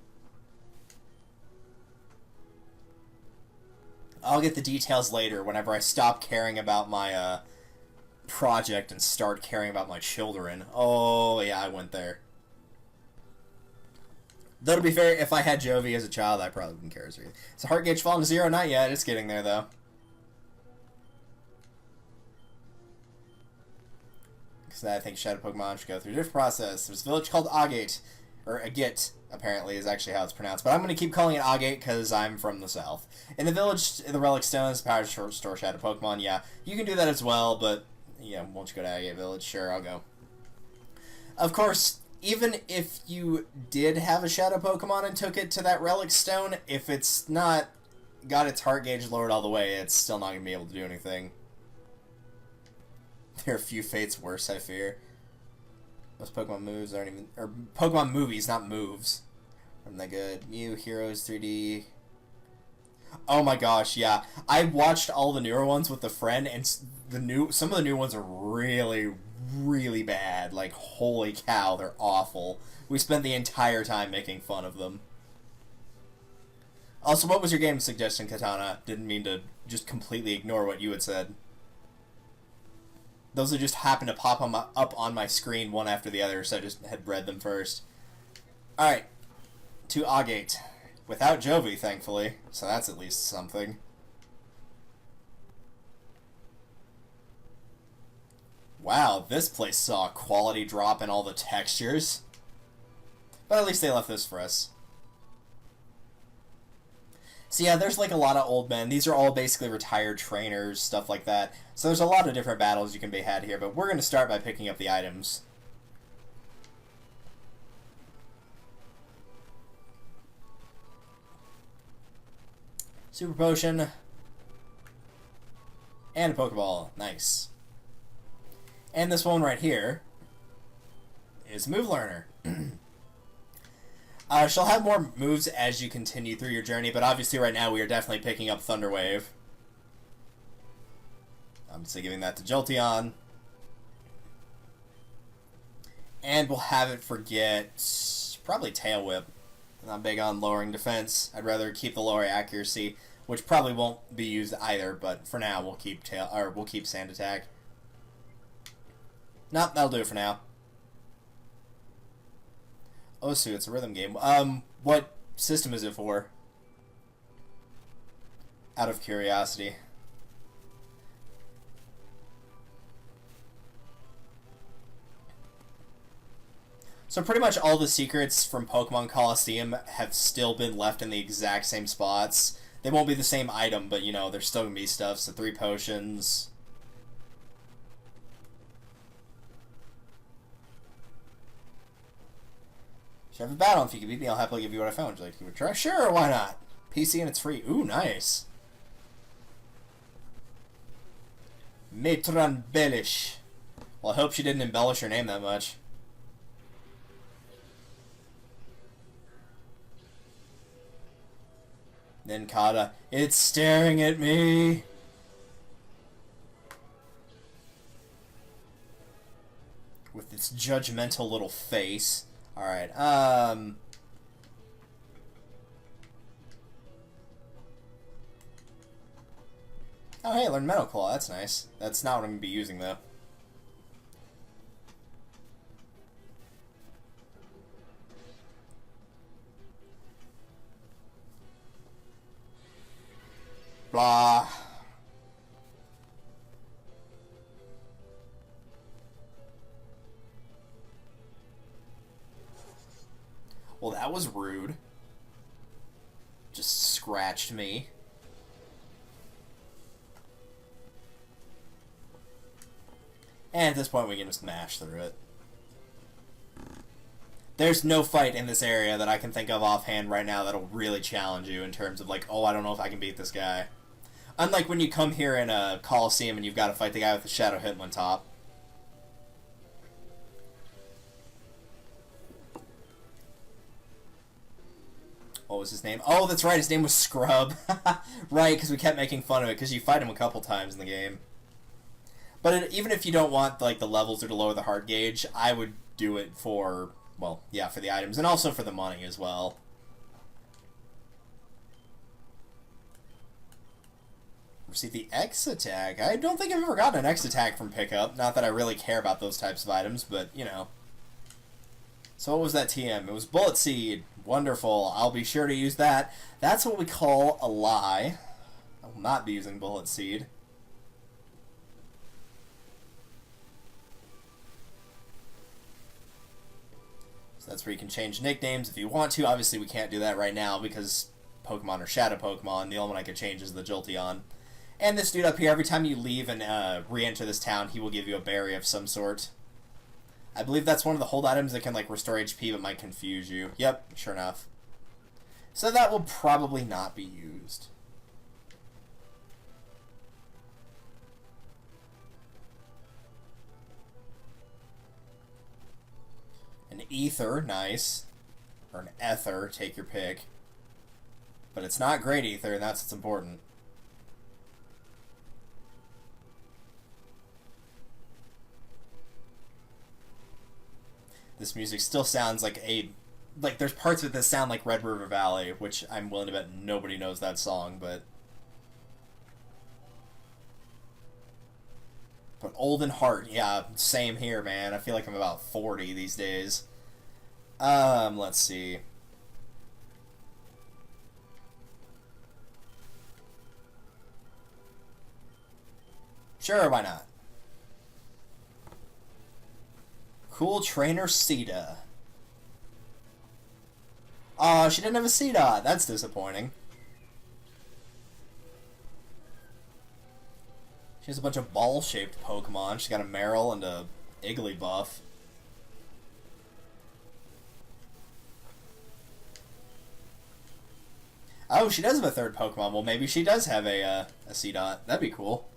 Speaker 1: I'll get the details later whenever I stop caring about my project and start caring about my children. Oh, yeah, I went there. Though, to be fair, if I had Jovi as a child, I probably wouldn't care as either. Is the heart gauge falling to 0? Not yet. It's getting there, though. Because I think Shadow Pokemon should go through a different process. There's a village called Agate. Or Agate, apparently, is actually how it's pronounced. But I'm going to keep calling it Agate because I'm from the south. In the village, the Relic Stones, power to store Shadow Pokemon. Yeah, you can do that as well, but, yeah, won't you go to Agate Village? Sure, I'll go. Of course, even if you did have a Shadow Pokemon and took it to that Relic Stone, if it's not got its heart gauge lowered all the way, it's still not going to be able to do anything. There are a few fates worse, I fear. Most Pokemon moves aren't even... Or Pokemon movies, not moves. Aren't that good? Mew, Heroes, 3D... Oh my gosh, yeah. I watched all the newer ones with a friend, and some of the new ones are really, really bad. Like, holy cow, they're awful. We spent the entire time making fun of them. Also, what was your game suggestion, Katana? Didn't mean to just completely ignore what you had said. Those just happened to pop up on my screen one after the other, so I just had read them first. Alright, to Agate. Without Jovi, thankfully, so that's at least something. Wow, this place saw a quality drop in all the textures. But at least they left this for us. So yeah, there's like a lot of old men. These are all basically retired trainers, stuff like that. So there's a lot of different battles you can be had here, but we're going to start by picking up the items. Super Potion. And a Pokeball. Nice. And this one right here is Move Learner. She'll have more moves as you continue through your journey, but obviously right now we are definitely picking up Thunder Wave. Obviously giving that to Jolteon. And we'll have it forget probably Tail Whip. I'm not big on lowering defense. I'd rather keep the lower accuracy, which probably won't be used either, but for now we'll keep Sand Attack. Nope, that'll do it for now. Osu, it's a rhythm game. What system is it for? Out of curiosity. So pretty much all the secrets from Pokemon Coliseum have still been left in the exact same spots. They won't be the same item, but, you know, there's still going to be stuff. So 3 potions. Should have a battle. If you can beat me, I'll happily give you what I found. Would you like to give it a try? Sure, why not? PC and it's free. Ooh, nice. Matron Bellish. Well, I hope she didn't embellish her name that much. Then Kata. It's staring at me. With its judgmental little face. Alright, Oh, hey, learn Metal Claw. That's nice. That's not what I'm going to be using, though. Blah. Well, that was rude. Just scratched me. And at this point, we can just mash through it. There's no fight in this area that I can think of offhand right now that'll really challenge you in terms of, like, oh, I don't know if I can beat this guy. Unlike when you come here in a Coliseum and you've got to fight the guy with the Shadow Hitmontop. What was his name? Oh, that's right, his name was Scrub. Right, because we kept making fun of it, because you fight him a couple times in the game. But even if you don't want, like, the levels or to lower the heart gauge, I would do it for, well, yeah, for the items, and also for the money as well. Receive the X attack. I don't think I've ever gotten an X attack from pickup. Not that I really care about those types of items, but, you know. So what was that TM? It was Bullet Seed. Wonderful. I'll be sure to use that. That's what we call a lie. I will not be using Bullet Seed. So that's where you can change nicknames if you want to. Obviously, we can't do that right now because Pokemon are Shadow Pokemon. The only one I could change is the Jolteon. And this dude up here, every time you leave and re-enter this town, he will give you a berry of some sort. I believe that's one of the hold items that can, like, restore HP but might confuse you. Yep, sure enough. So that will probably not be used. An Ether, nice. Or an Ether, take your pick. But it's not Great Ether, and that's what's important. This music still sounds like a like, there's parts of it that sound like Red River Valley, which I'm willing to bet nobody knows that song, but Old in Heart, yeah, same here, man. I feel like I'm about 40 these days. Let's see. Sure, why not? Cool Trainer Sita. Oh, she didn't have a Sita. That's disappointing. She has a bunch of ball-shaped Pokemon. She's got a Marill and a Igglybuff. Oh, she does have a third Pokemon. Well, maybe she does have a C-Dot. That'd be cool.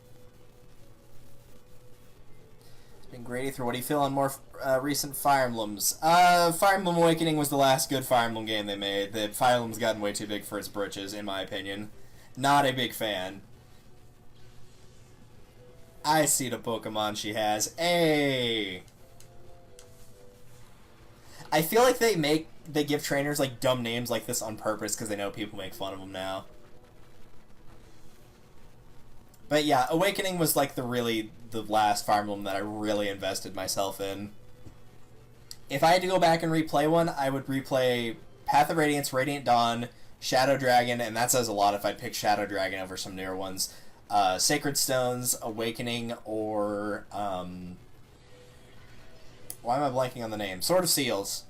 Speaker 1: Been Grady through. What do you feel on more recent Fire Emblems? Fire Emblem Awakening was the last good Fire Emblem game they made. The Fire Emblem's gotten way too big for its britches, in my opinion. Not a big fan. I see the Pokemon she has. Hey! I feel like they give trainers like dumb names like this on purpose because they know people make fun of them now. But yeah, Awakening was like the last Fire Emblem that I really invested myself in. If I had to go back and replay one, I would replay Path of Radiance, Radiant Dawn, Shadow Dragon, and that says a lot if I'd pick Shadow Dragon over some newer ones. Sacred Stones, Awakening, or why am I blanking on the name? Sword of Seals.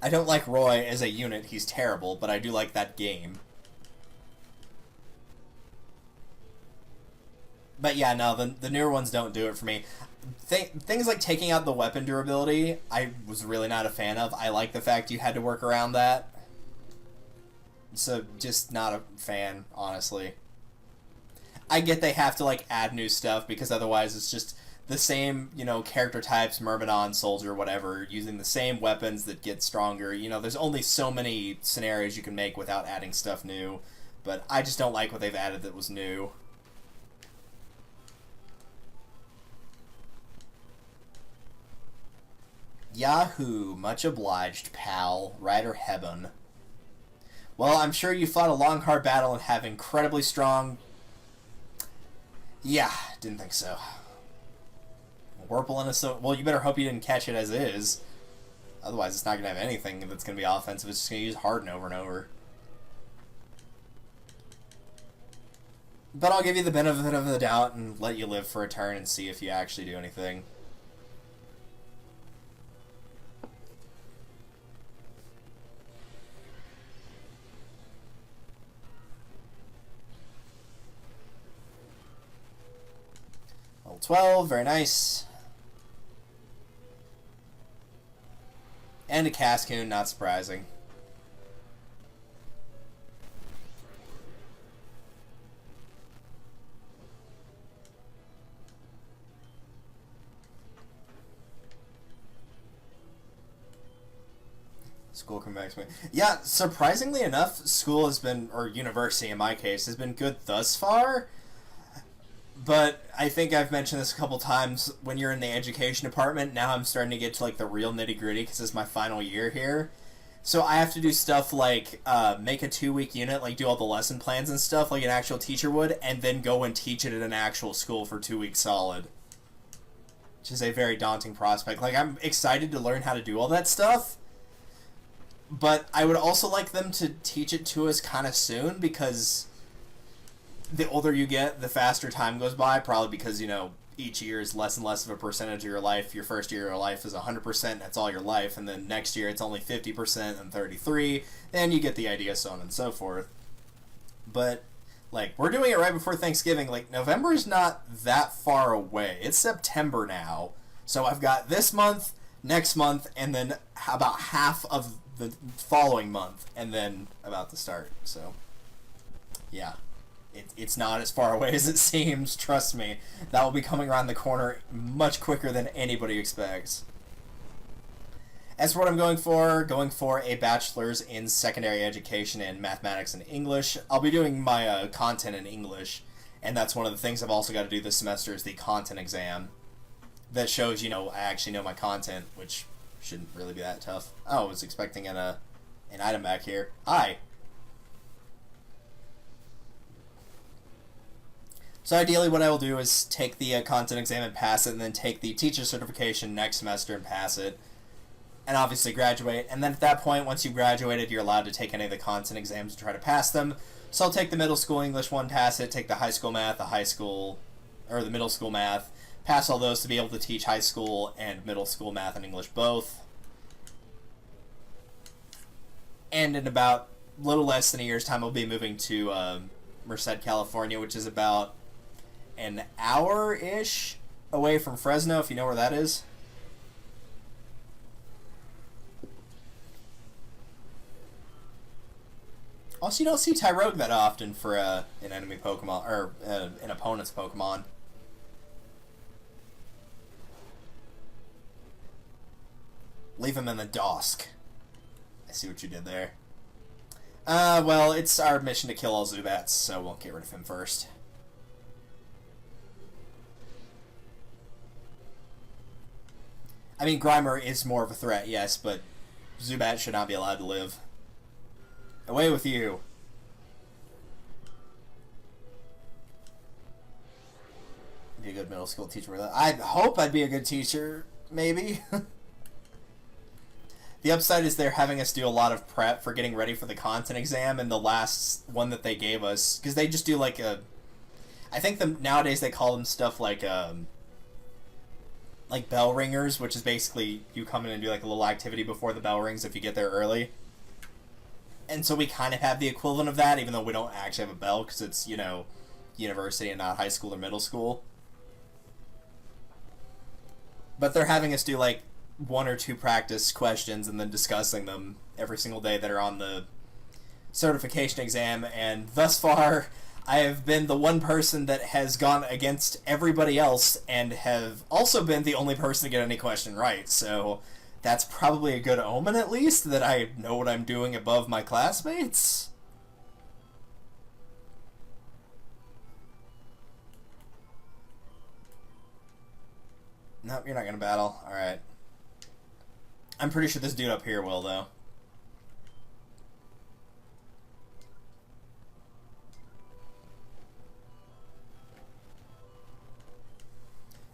Speaker 1: I don't like Roy as a unit, he's terrible, but I do like that game. But yeah, no, the newer ones don't do it for me. Things like taking out the weapon durability, I was really not a fan of. I like the fact you had to work around that. So, just not a fan, honestly. I get they have to, like, add new stuff, because otherwise it's just the same, you know, character types, Myrmidon, Soldier, whatever, using the same weapons that get stronger. You know, there's only so many scenarios you can make without adding stuff new. But I just don't like what they've added that was new. Yahoo! Much obliged, pal. Ryder Heaven. Well, I'm sure you fought a long, hard battle and have incredibly strong... Yeah, didn't think so. Wurple and a... Well, you better hope you didn't catch it as is. Otherwise, it's not going to have anything that's going to be offensive. It's just going to use Harden over and over. But I'll give you the benefit of the doubt and let you live for a turn and see if you actually do anything. Level 12, very nice. And a Cascoon, not surprising. School come back to me. Yeah, surprisingly enough, school has been, or university in my case, has been good thus far. But I think I've mentioned this a couple times. When you're in the education department, now I'm starting to get to like the real nitty gritty because it's my final year here. So I have to do stuff like make a 2-week unit, like do all the lesson plans and stuff like an actual teacher would, and then go and teach it at an actual school for 2 weeks solid. Which is a very daunting prospect. Like, I'm excited to learn how to do all that stuff. But I would also like them to teach it to us kind of soon, because the older you get, the faster time goes by, probably because, you know, each year is less and less of a percentage of your life. Your first year of your life is 100%, that's all your life, and then next year it's only 50% and 33%, and you get the idea, so on and so forth. But, like, we're doing it right before Thanksgiving. Like, November is not that far away. It's September now. So I've got this month, next month, and then about half of the following month, and then about to start. So, yeah. It's not as far away as it seems, trust me. That will be coming around the corner much quicker than anybody expects. As for what I'm going for a bachelor's in secondary education in mathematics and English. I'll be doing my content in English, and that's one of the things I've also got to do this semester is the content exam. that shows, I actually know my content, which shouldn't really be that tough. Oh, I was expecting an item back here. Hi. So ideally what I will do is take the content exam and pass it, and then take the teacher certification next semester and pass it, and obviously graduate. And then at that point, once you've graduated, you're allowed to take any of the content exams and try to pass them. So I'll take the middle school English one, pass it, take the high school math, the middle school math, pass all those to be able to teach high school and middle school math and English both. And in about a little less than a year's time, I'll be moving to Merced, California, which is about an hour-ish away from Fresno, if you know where that is. Also, you don't see Tyrogue that often for an enemy Pokemon, or an opponent's Pokemon. Leave him in the Dosk. I see what you did there. Well, it's our mission to kill all Zubats, so we'll get rid of him first. I mean, Grimer is more of a threat, yes, but Zubat should not be allowed to live. Away with you. Be a good middle school teacher. I hope I'd be a good teacher, maybe. The upside is they're having us do a lot of prep for getting ready for the content exam, and the last one that they gave us, because they just do like I think nowadays they call them stuff like bell ringers, which is basically you come in and do like a little activity before the bell rings if you get there early. And so we kind of have the equivalent of that, even though we don't actually have a bell, because it's, university and not high school or middle school. But they're having us do, like, 1 or 2 practice questions and then discussing them every single day that are on the certification exam. And thus far, I have been the one person that has gone against everybody else and have also been the only person to get any question right. So that's probably a good omen, at least, that I know what I'm doing above my classmates. Nope, you're not gonna battle. Alright. I'm pretty sure this dude up here will, though.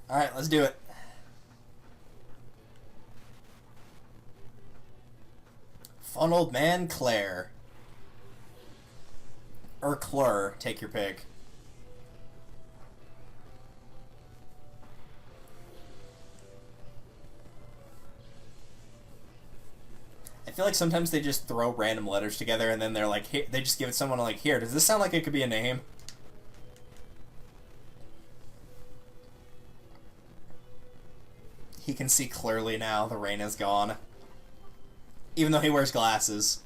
Speaker 1: Alright, let's do it. Fun old man Claire. Or Clur, take your pick. I feel like sometimes they just throw random letters together and then they're like, they just give it someone like, here, does this sound like it could be a name? He can see clearly now, the rain is gone. Even though he wears glasses.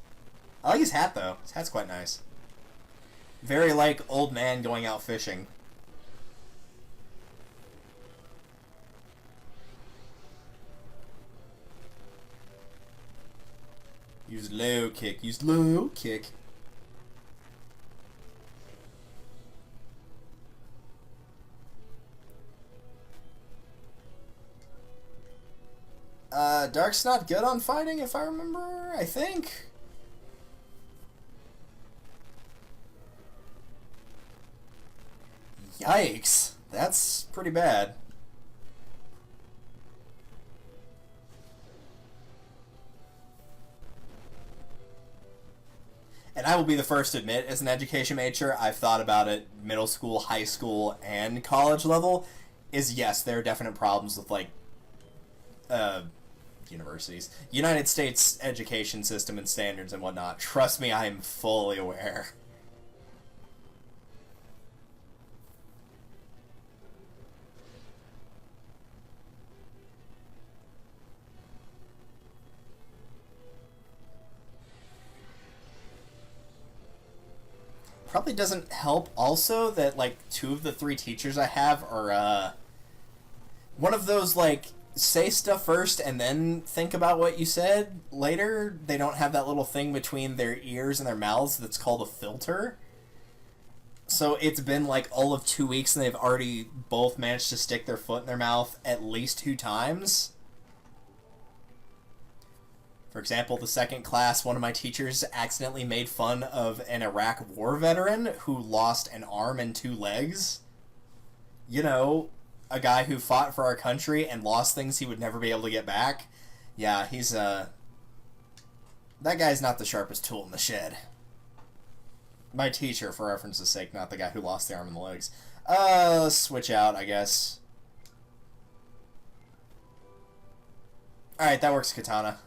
Speaker 1: I like his hat, though. His hat's quite nice. Very like old man going out fishing. Use low kick. Use low kick. Dark's not good on fighting, if I remember, I think. Yikes. That's pretty bad. And I will be the first to admit, as an education major, I've thought about it middle school, high school, and college level, is yes, there are definite problems with, like, universities. United States education system and standards and whatnot. Trust me, I am fully aware. Probably doesn't help also that, like, 2 of the 3 teachers I have are, one of those, like, say stuff first and then think about what you said later. They don't have that little thing between their ears and their mouths that's called a filter. So it's been like all of 2 weeks and they've already both managed to stick their foot in their mouth at least 2 times. For example, the second class, one of my teachers accidentally made fun of an Iraq war veteran who lost an arm and 2 legs. You know, a guy who fought for our country and lost things he would never be able to get back. Yeah, he's, that guy's not the sharpest tool in the shed. My teacher, for reference's sake, not the guy who lost the arm and the legs. Switch out, I guess. Alright, that works, Katana.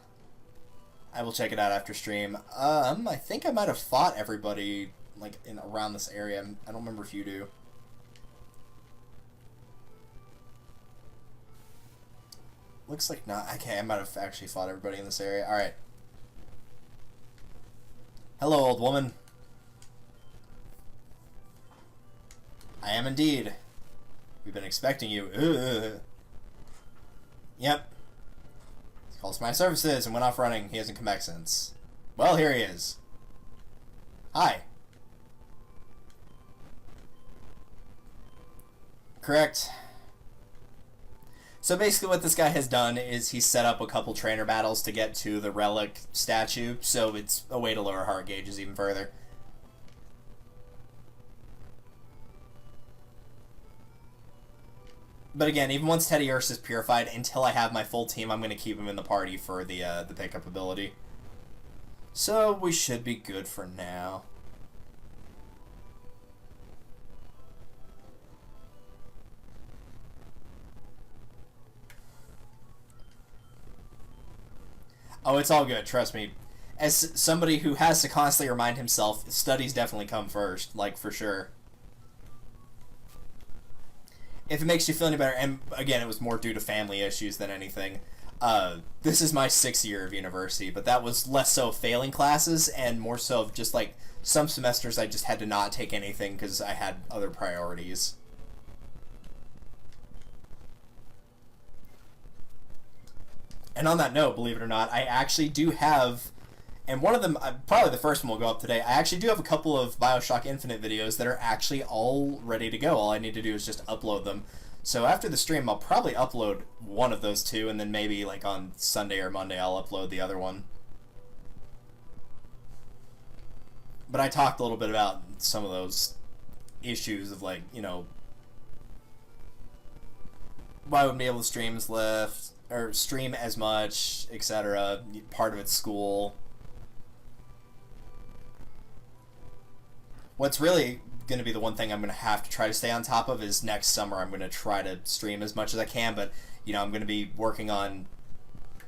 Speaker 1: I will check it out after stream. I think I might have fought everybody, like, in around this area. I don't remember if you do. Looks like not. Okay, I might have actually fought everybody in this area. Alright. Hello, old woman. I am indeed. We've been expecting you. Ugh. Yep. He calls for my services and went off running. He hasn't come back since. Well, here he is. Hi. Correct. So basically what this guy has done is he's set up a couple trainer battles to get to the relic statue, so it's a way to lower heart gauges even further. But again, even once Teddy Ursa is purified, until I have my full team, I'm going to keep him in the party for the pickup ability. So we should be good for now. Oh, it's all good, trust me. As somebody who has to constantly remind himself, studies definitely come first, like, for sure. If it makes you feel any better, and again, it was more due to family issues than anything, this is my 6th year of university, but that was less so failing classes and more so of just, like, some semesters I just had to not take anything because I had other priorities. And on that note, believe it or not, I actually do have, and one of them, probably the first one will go up today, I actually do have a couple of Bioshock Infinite videos that are actually all ready to go. All I need to do is just upload them. So after the stream, I'll probably upload one of those two, and then maybe like on Sunday or Monday I'll upload the other one. But I talked a little bit about some of those issues of, like, you know, why I wouldn't be able to stream as left, or stream as much, etc. Part of it's school. What's really going to be the one thing I'm going to have to try to stay on top of is next summer I'm going to try to stream as much as I can, but, you know, I'm going to be working on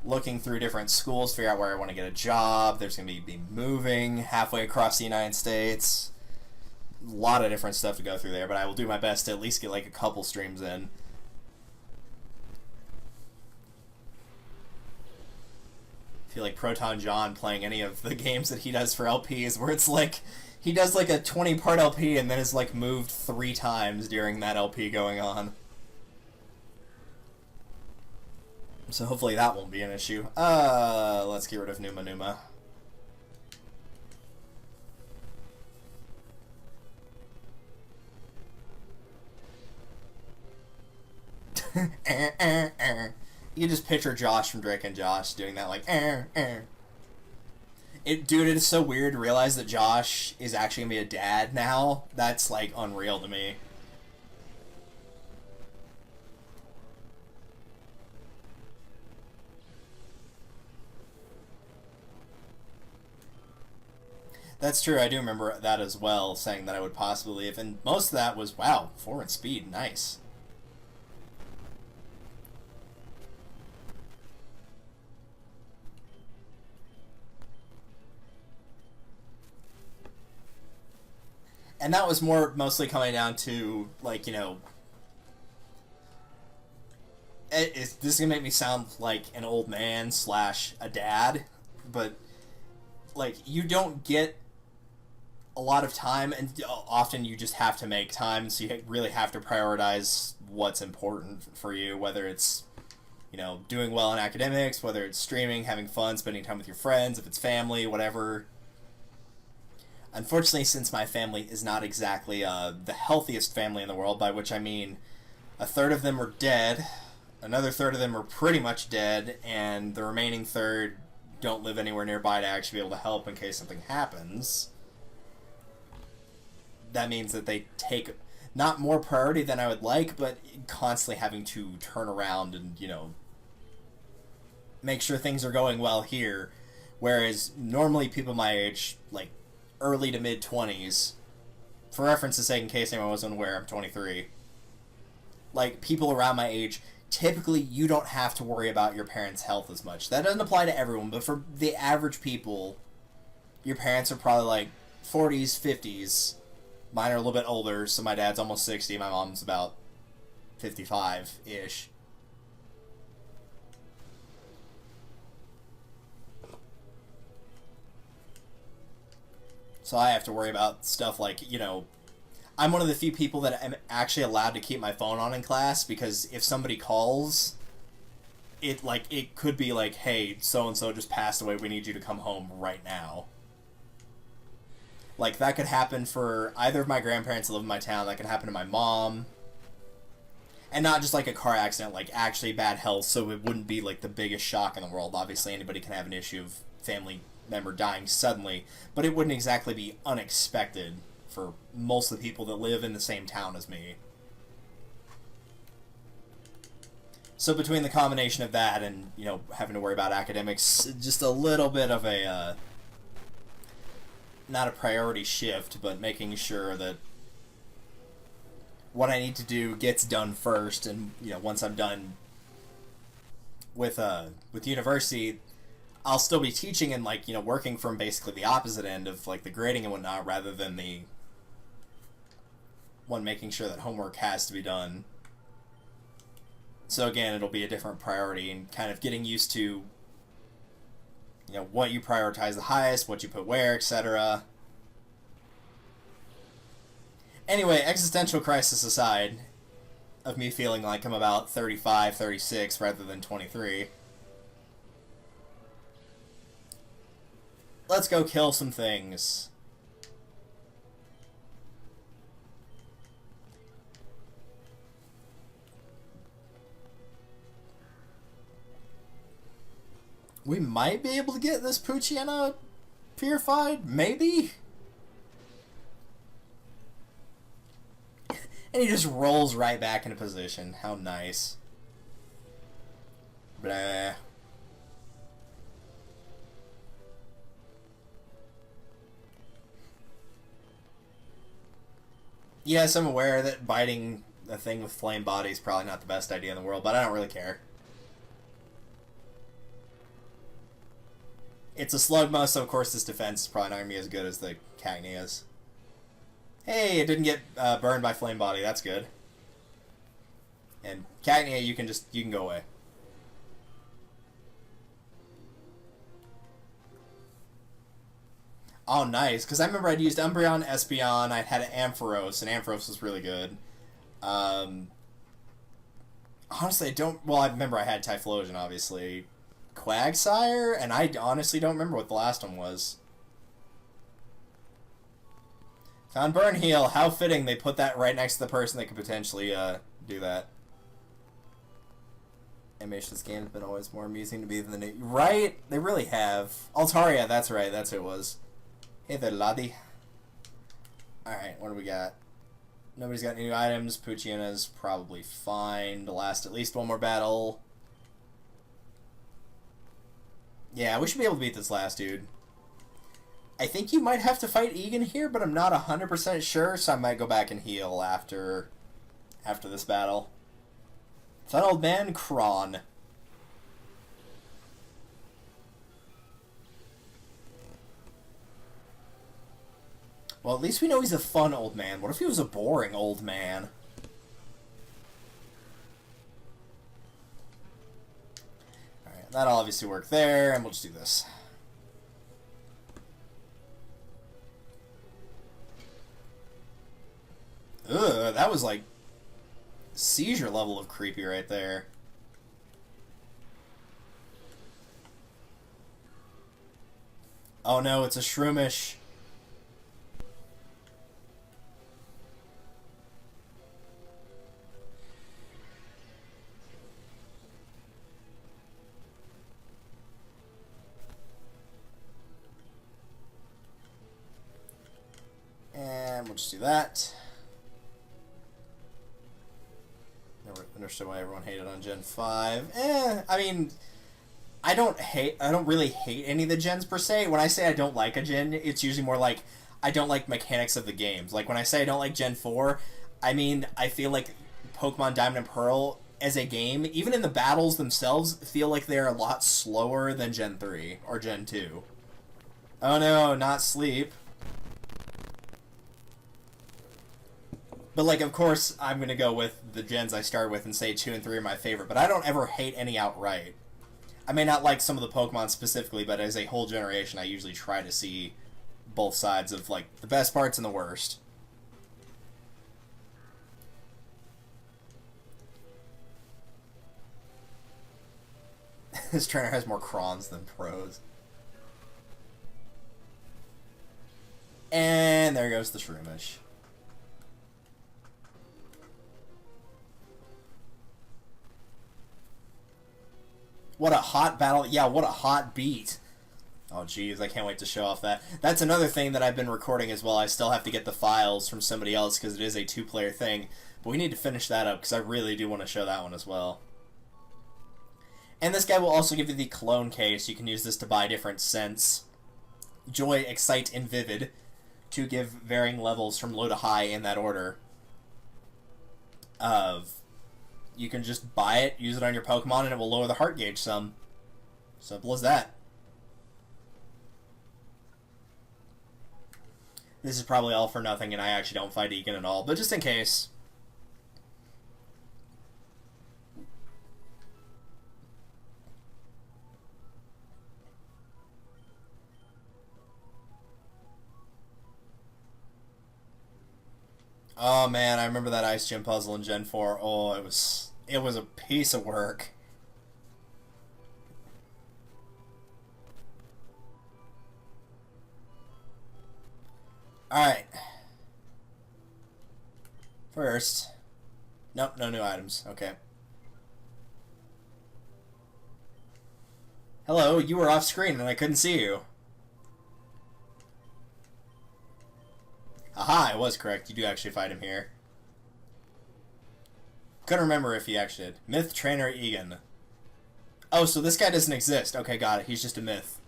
Speaker 1: looking through different schools, figure out where I want to get a job. There's going to be moving halfway across the United States. A lot of different stuff to go through there, but I will do my best to at least get, like, a couple streams in. I feel like Proton John playing any of the games that he does for LPs, where it's like he does like a 20-part LP and then is like moved 3 times during that LP going on. So hopefully that won't be an issue. Let's get rid of Numa Numa. You just picture Josh from Drake and Josh doing that, like, Dude, it is so weird to realize that Josh is actually going to be a dad now. That's, like, unreal to me. That's true, I do remember that as well, saying that I would possibly leave, and most of that was, wow, 4 in speed, nice. And that was mostly coming down to, like, you know, this is going to make me sound like an old man / a dad, but, like, you don't get a lot of time, and often you just have to make time, so you really have to prioritize what's important for you, whether it's, you know, doing well in academics, whether it's streaming, having fun, spending time with your friends, if it's family, whatever. Unfortunately, since my family is not exactly the healthiest family in the world, by which I mean a third of them are dead, another third of them are pretty much dead, and the remaining third don't live anywhere nearby to actually be able to help in case something happens. That means that they take not more priority than I would like, but constantly having to turn around and, make sure things are going well here. Whereas normally people my age, like early to mid 20s, for reference's sake, in case anyone wasn't aware, I'm 23. Like, people around my age, typically you don't have to worry about your parents' health as much. That doesn't apply to everyone, but for the average people, your parents are probably like 40s, 50s. Mine are a little bit older, so my dad's almost 60, my mom's about 55-ish. So I have to worry about stuff like, I'm one of the few people that am actually allowed to keep my phone on in class, because if somebody calls, it could be like, hey, so-and-so just passed away, we need you to come home right now. Like, that could happen for either of my grandparents that live in my town, that could happen to my mom. And not just like a car accident, like actually bad health, so it wouldn't be like the biggest shock in the world. Obviously anybody can have an issue of family member dying suddenly, but it wouldn't exactly be unexpected for most of the people that live in the same town as me. So between the combination of that and, having to worry about academics, just a little bit of a, not a priority shift, but making sure that what I need to do gets done first, and, once I'm done with university, I'll still be teaching and, working from basically the opposite end of, the grading and whatnot, rather than the one making sure that homework has to be done. So again, it'll be a different priority, and kind of getting used to, what you prioritize the highest, what you put where, etc. Anyway, existential crisis aside, of me feeling like I'm about 35, 36 rather than 23. Let's go kill some things. We might be able to get this Poochyena purified, maybe? And he just rolls right back into position. How nice. Blah. Yes, I'm aware that biting a thing with flame body is probably not the best idea in the world, but I don't really care. It's a slugma, so of course this defense is probably not going to be as good as the Cagnia's. Hey, it didn't get burned by flame body, that's good. And Cagnia, you can go away. Oh, nice, because I remember I'd used Umbreon, Espeon, I had an Ampharos, and Ampharos was really good. Honestly, I remember I had Typhlosion, obviously. Quagsire, and I honestly don't remember what the last one was. Found Burn Heal, how fitting they put that right next to the person that could potentially do that. Animation this game has been always more amusing to me than the new... Right? They really have. Altaria, that's right, that's who it was. Hey there, laddie. Alright, what do we got? Nobody's got any new items. Poochyena's probably fine to last at least one more battle. Yeah, we should be able to beat this last dude. I think you might have to fight Egan here, but I'm not 100% sure, so I might go back and heal after this battle. Fun old man, Kron. Well, at least we know he's a fun old man. What if he was a boring old man? Alright, that'll obviously work there, and we'll just do this. Ugh, that was like seizure level of creepy right there. Oh no, it's a Shroomish. Alright, we'll just do that. Never understood why everyone hated on Gen 5. I mean, I don't really hate any of the gens per se. When I say I don't like a gen, it's usually more like I don't like mechanics of the games. Like when I say I don't like Gen 4, I mean I feel like Pokemon Diamond and Pearl as a game, even in the battles themselves, feel like they're a lot slower than Gen 3 or Gen 2. Oh no, not sleep. But, like, of course, I'm going to go with the gens I started with and say 2 and 3 are my favorite, but I don't ever hate any outright. I may not like some of the Pokemon specifically, but as a whole generation, I usually try to see both sides of, like, the best parts and the worst. This trainer has more crons than pros. And there goes the Shroomish. What a hot battle. Yeah, what a hot beat. Oh, jeez, I can't wait to show off that. That's another thing that I've been recording as well. I still have to get the files from somebody else because it is a two-player thing. But we need to finish that up because I really do want to show that one as well. And this guy will also give you the clone case. You can use this to buy different scents. Joy, Excite, and Vivid to give varying levels from low to high in that order. You can just buy it, use it on your Pokemon, and it will lower the heart gauge some. Simple as that. This is probably all for nothing, and I actually don't fight Egan at all, but just in case. Oh man, I remember that Ice Gym puzzle in Gen 4. Oh, it was a piece of work. Alright. First. Nope, no new items. Okay. Hello, you were off screen and I couldn't see you. Aha, I was correct. You do actually fight him here. Couldn't remember if he actually did. Myth Trainer Egan. Oh, so this guy doesn't exist. Okay, got it. He's just a myth.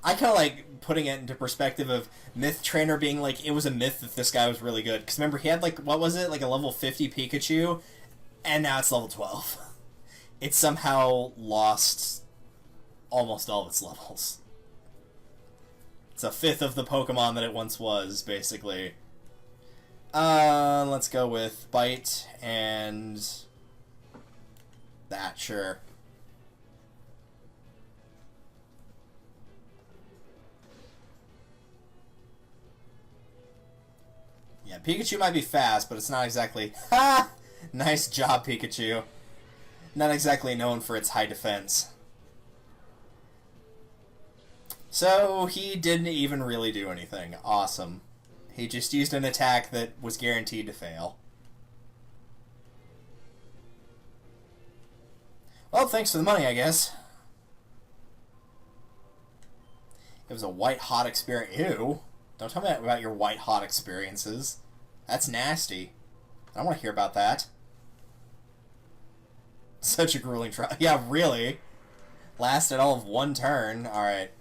Speaker 1: I kind of like putting it into perspective of Myth Trainer being like, it was a myth that this guy was really good. Because remember, he had like, what was it? Like a level 50 Pikachu. And now it's level 12. It somehow lost almost all of its levels. It's a fifth of the Pokemon that it once was, basically. Let's go with Bite and that, sure. Yeah, Pikachu might be fast, but it's not exactly... Ha! Nice job, Pikachu. Not exactly known for its high defense. So, he didn't even really do anything. Awesome. He just used an attack that was guaranteed to fail. Well, thanks for the money, I guess. It was a white-hot experience. Ew. Don't tell me about your white-hot experiences. That's nasty. I don't want to hear about that. Such a grueling trial. Yeah, really. Lasted all of one turn. Alright.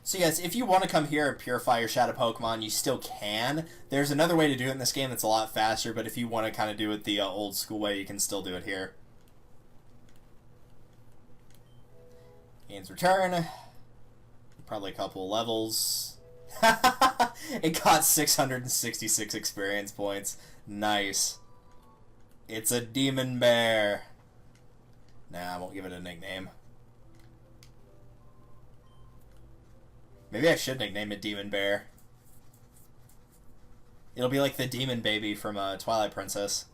Speaker 1: So yes, if you want to come here and purify your Shadow Pokemon, you still can. There's another way to do it in this game that's a lot faster, but if you want to kind of do it the old school way, you can still do it here. Gains return. Probably a couple levels. It got 666 experience points. Nice. It's a Demon Bear. Nah, I won't give it a nickname. Maybe I should nickname it Demon Bear. It'll be like the Demon Baby from Twilight Princess.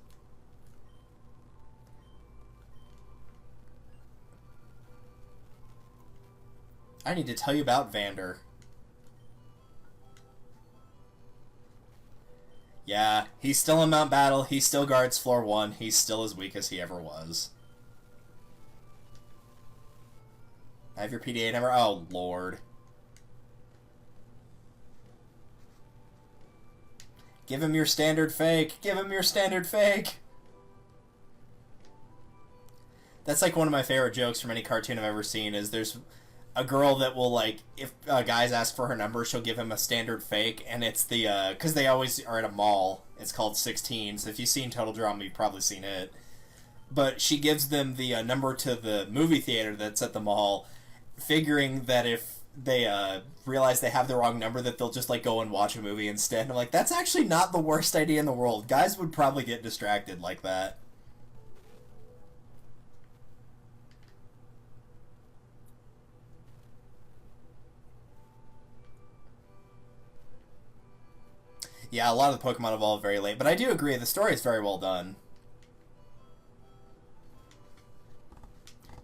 Speaker 1: I need to tell you about Vander. Yeah, he's still in Mount Battle, he still guards floor 1, he's still as weak as he ever was. I have your PDA number. Oh, Lord. Give him your standard fake. Give him your standard fake. That's like one of my favorite jokes from any cartoon I've ever seen is there's a girl that will, like, if guys ask for her number, she'll give him a standard fake, and it's the, because they always are at a mall. It's called 16, so if you've seen Total Drama, you've probably seen it. But she gives them the number to the movie theater that's at the mall, figuring that if they realize they have the wrong number, that they'll just, like, go and watch a movie instead. And I'm like, that's actually not the worst idea in the world. Guys would probably get distracted like that. Yeah, a lot of the Pokemon evolve very late, but I do agree, the story is very well done.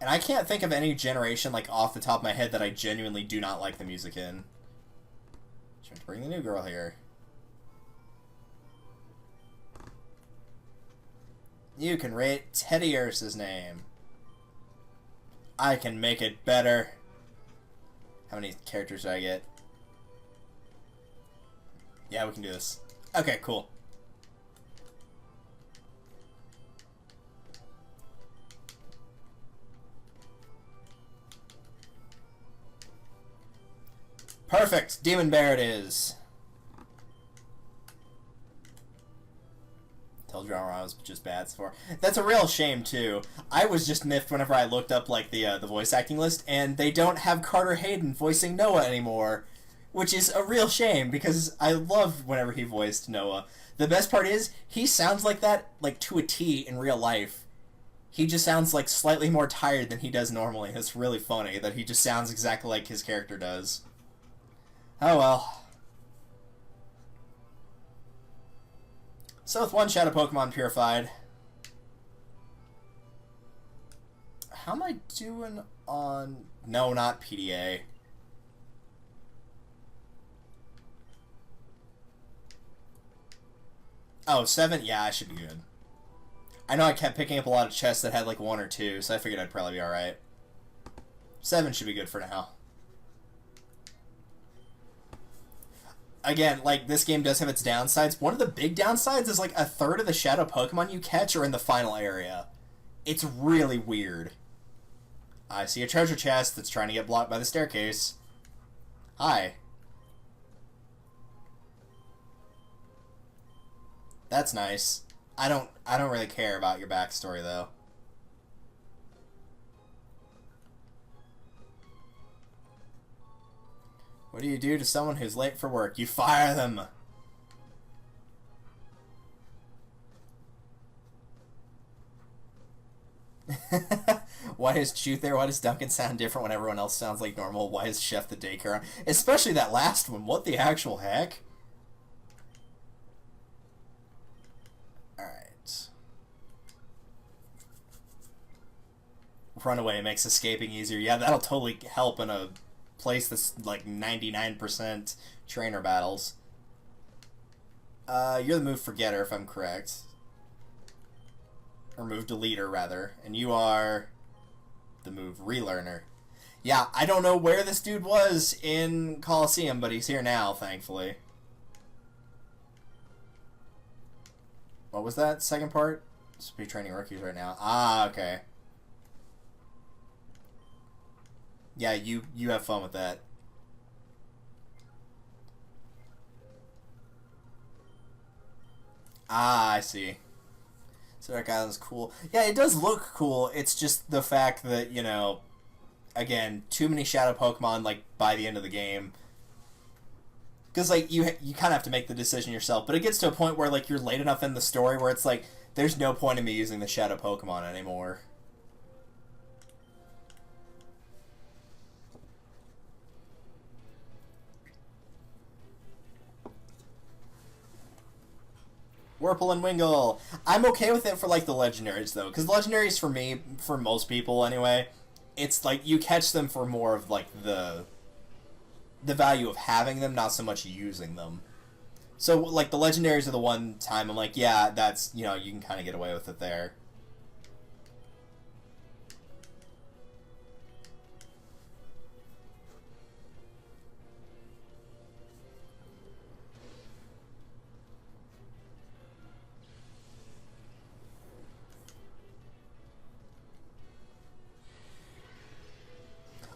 Speaker 1: And I can't think of any generation, like, off the top of my head that I genuinely do not like the music in. Trying to bring the new girl here. You can rate Teddy Ursa's name. I can make it better. How many characters do I get? Yeah, we can do this. Okay, cool. Perfect! Demon Bear it is. Told you I was just bad so far. That's a real shame, too. I was just miffed whenever I looked up, like, the voice acting list, and they don't have Carter Hayden voicing Noah anymore. Which is a real shame, because I loved whenever he voiced Noah. The best part is, he sounds like that, like, to a T in real life. He just sounds, like, slightly more tired than he does normally. It's really funny that he just sounds exactly like his character does. Oh well. So with one Shadow Pokemon purified. How am I doing on... No, not PDA. Oh, 7? Yeah, I should be good. I know I kept picking up a lot of chests that had like 1 or 2, so I figured I'd probably be alright. 7 should be good for now. Again, like, this game does have its downsides. One of the big downsides is like a third of the Shadow Pokemon you catch are in the final area. It's really weird. I see a treasure chest that's trying to get blocked by the staircase. Hi. That's nice. I don't really care about your backstory, though. What do you do to someone who's late for work? You fire them! Why is Truth there? Why does Duncan sound different when everyone else sounds like normal? Why is Chef the daycare on? Especially that last one. What the actual heck? Alright. Runaway makes escaping easier. Yeah, that'll totally help in a place that's like 99% trainer battles. You're the move forgetter, if I'm correct. Or move deleter, rather. And you are the move relearner. Yeah, I don't know where this dude was in Coliseum, but he's here now, thankfully. What was that second part? Speed training rookies right now. Ah, okay. Yeah, you have fun with that. Ah, I see. So Dark Island's cool. Yeah, it does look cool. It's just the fact that, you know, again, too many Shadow Pokemon, like, by the end of the game. Because, like, you kind of have to make the decision yourself. But it gets to a point where, like, you're late enough in the story where it's like, there's no point in me using the Shadow Pokemon anymore. Whirple and Wingull. I'm okay with it for, like, the legendaries, though. Because legendaries, for me, for most people, anyway, it's, like, you catch them for more of, like, the value of having them, not so much using them. So, like, the legendaries are the one time I'm like, yeah, that's, you know, you can kind of get away with it there.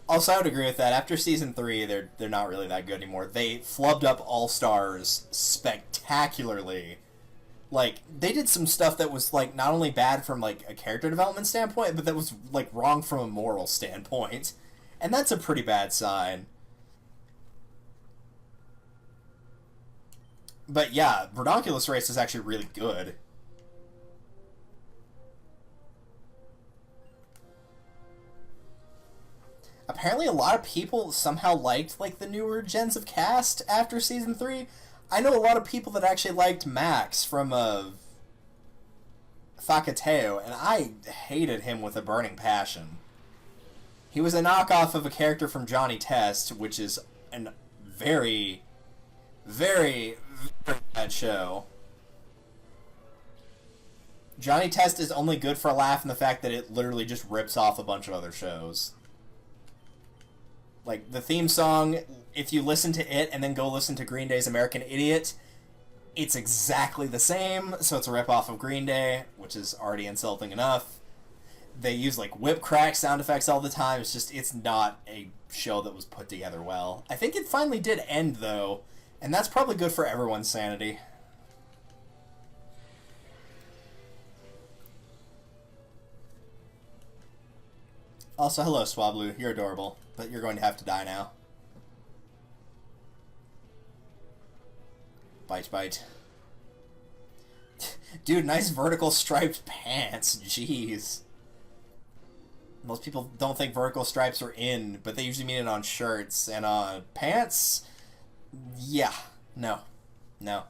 Speaker 1: Also, I would agree with that. After season 3, they're not really that good anymore. They flubbed up All Stars spectacularly. Like, they did some stuff that was, like, not only bad from, like, a character development standpoint, but that was, like, wrong from a moral standpoint. And that's a pretty bad sign. But yeah, Verdonkulus Race is actually really good. Apparently a lot of people somehow liked, like, the newer gens of cast after season 3. I know a lot of people that actually liked Max from Facateo, and I hated him with a burning passion. He was a knockoff of a character from Johnny Test, which is a very, very, very bad show. Johnny Test is only good for a laugh in the fact that it literally just rips off a bunch of other shows. Like, the theme song, if you listen to it and then go listen to Green Day's American Idiot, it's exactly the same, so it's a ripoff of Green Day, which is already insulting enough. They use, like, whip crack sound effects all the time. It's just, it's not a show that was put together well. I think it finally did end, though, and that's probably good for everyone's sanity. Also, hello, Swablu. You're adorable, but you're going to have to die now. Bite, bite. Dude, nice vertical striped pants. Jeez. Most people don't think vertical stripes are in, but they usually mean it on shirts. And pants? Yeah. No. No.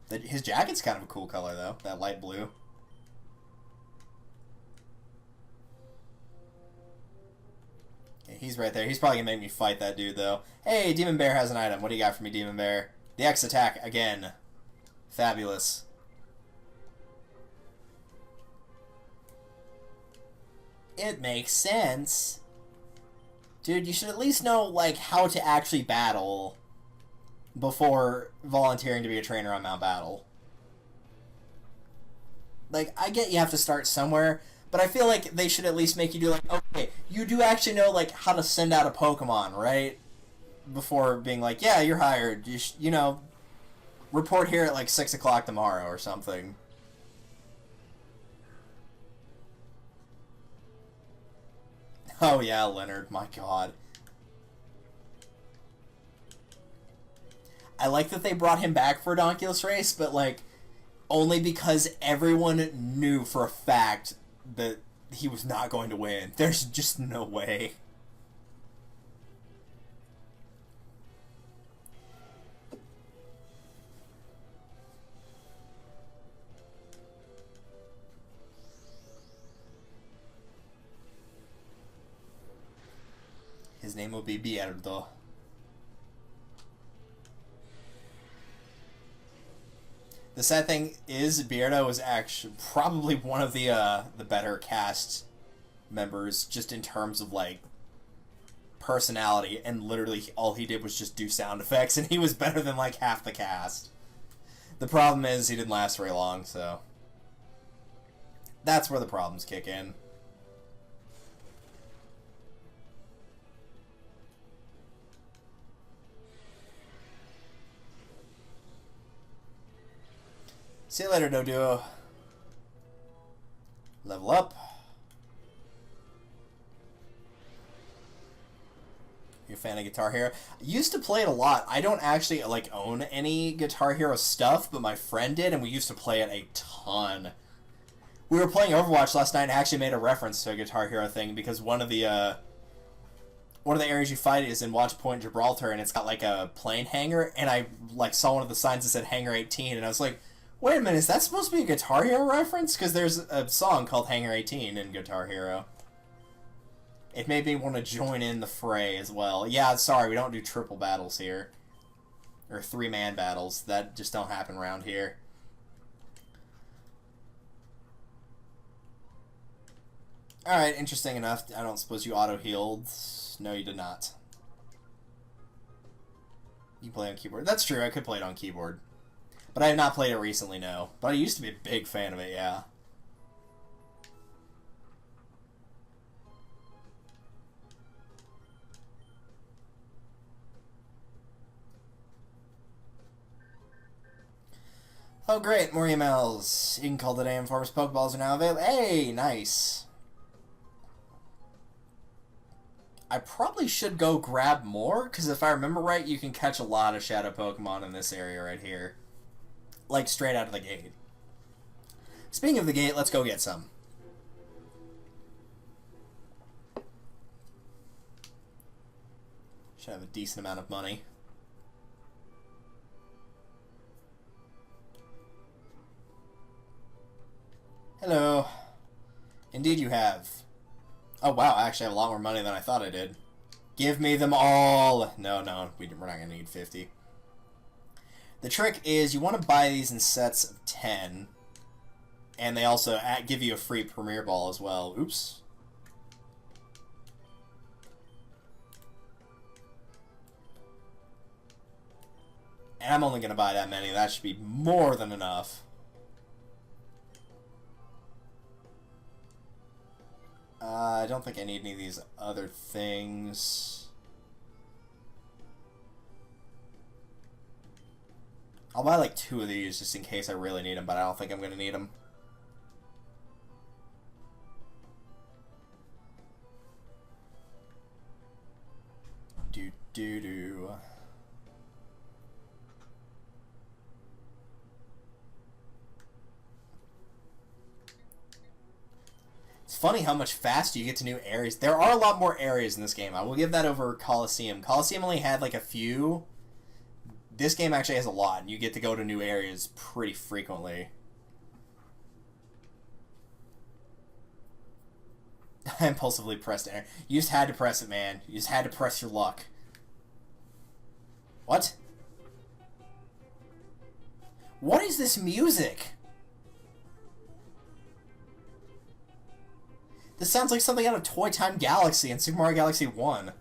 Speaker 1: His jacket's kind of a cool color, though. That light blue. Okay, he's right there. He's probably going to make me fight that dude, though. Hey, Demon Bear has an item. What do you got for me, Demon Bear? The X attack, again. Fabulous. It makes sense. Dude, you should at least know, like, how to actually battle before volunteering to be a trainer on Mount Battle. Like, I get you have to start somewhere, but I feel like they should at least make you do, like, okay, you do actually know, like, how to send out a Pokemon, right? Before being like, yeah, you're hired. You know, report here at, like, 6 o'clock tomorrow or something. Oh, yeah, Leonard. My God. I like that they brought him back for Donkulus Race, but, like, only because everyone knew for a fact that he was not going to win. There's just no way. His name will be Bierdo. The sad thing is, Bierdo was actually probably one of the better cast members, just in terms of, like, personality, and literally all he did was just do sound effects, and he was better than, like, half the cast. The problem is he didn't last very long, so that's where the problems kick in. See you later, Doduo. Level up. You a fan of Guitar Hero? I used to play it a lot. I don't actually, like, own any Guitar Hero stuff, but my friend did, and we used to play it a ton. We were playing Overwatch last night and actually made a reference to a Guitar Hero thing, because one of the areas you fight is in Watch Point Gibraltar, and it's got, like, a plane hangar, and I, like, saw one of the signs that said Hangar 18, and I was like, wait a minute, is that supposed to be a Guitar Hero reference? Because there's a song called Hangar 18 in Guitar Hero. It made me want to join in the fray as well. Yeah, sorry, we don't do triple battles here. Or three-man battles. That just don't happen around here. Alright, interesting enough. I don't suppose you auto-healed. No, you did not. You play on keyboard. That's true, I could play it on keyboard. But I have not played it recently, no. But I used to be a big fan of it, yeah. Oh, great, more emails. You can call today and Forms Pokeballs are now available. Hey, nice. I probably should go grab more, because if I remember right, you can catch a lot of Shadow Pokemon in this area right here. Like, straight out of the gate. Speaking of the gate, let's go get some. Should have a decent amount of money. Hello. Indeed you have. Oh wow, I actually have a lot more money than I thought I did. Give me them all! No, we're not going to need 50. The trick is you want to buy these in sets of 10. And they also give you a free Premier Ball as well. Oops. And I'm only going to buy that many. That should be more than enough. I don't think I need any of these other things. I'll buy like 2 of these just in case I really need them, but I don't think I'm going to need them. Do. It's funny how much faster you get to new areas. There are a lot more areas in this game. I will give that over Coliseum. Coliseum only had like a few. This game actually has a lot, and you get to go to new areas pretty frequently. I impulsively pressed enter. You just had to press it, man. You just had to press your luck. What? What is this music? This sounds like something out of Toy Time Galaxy and Super Mario Galaxy 1.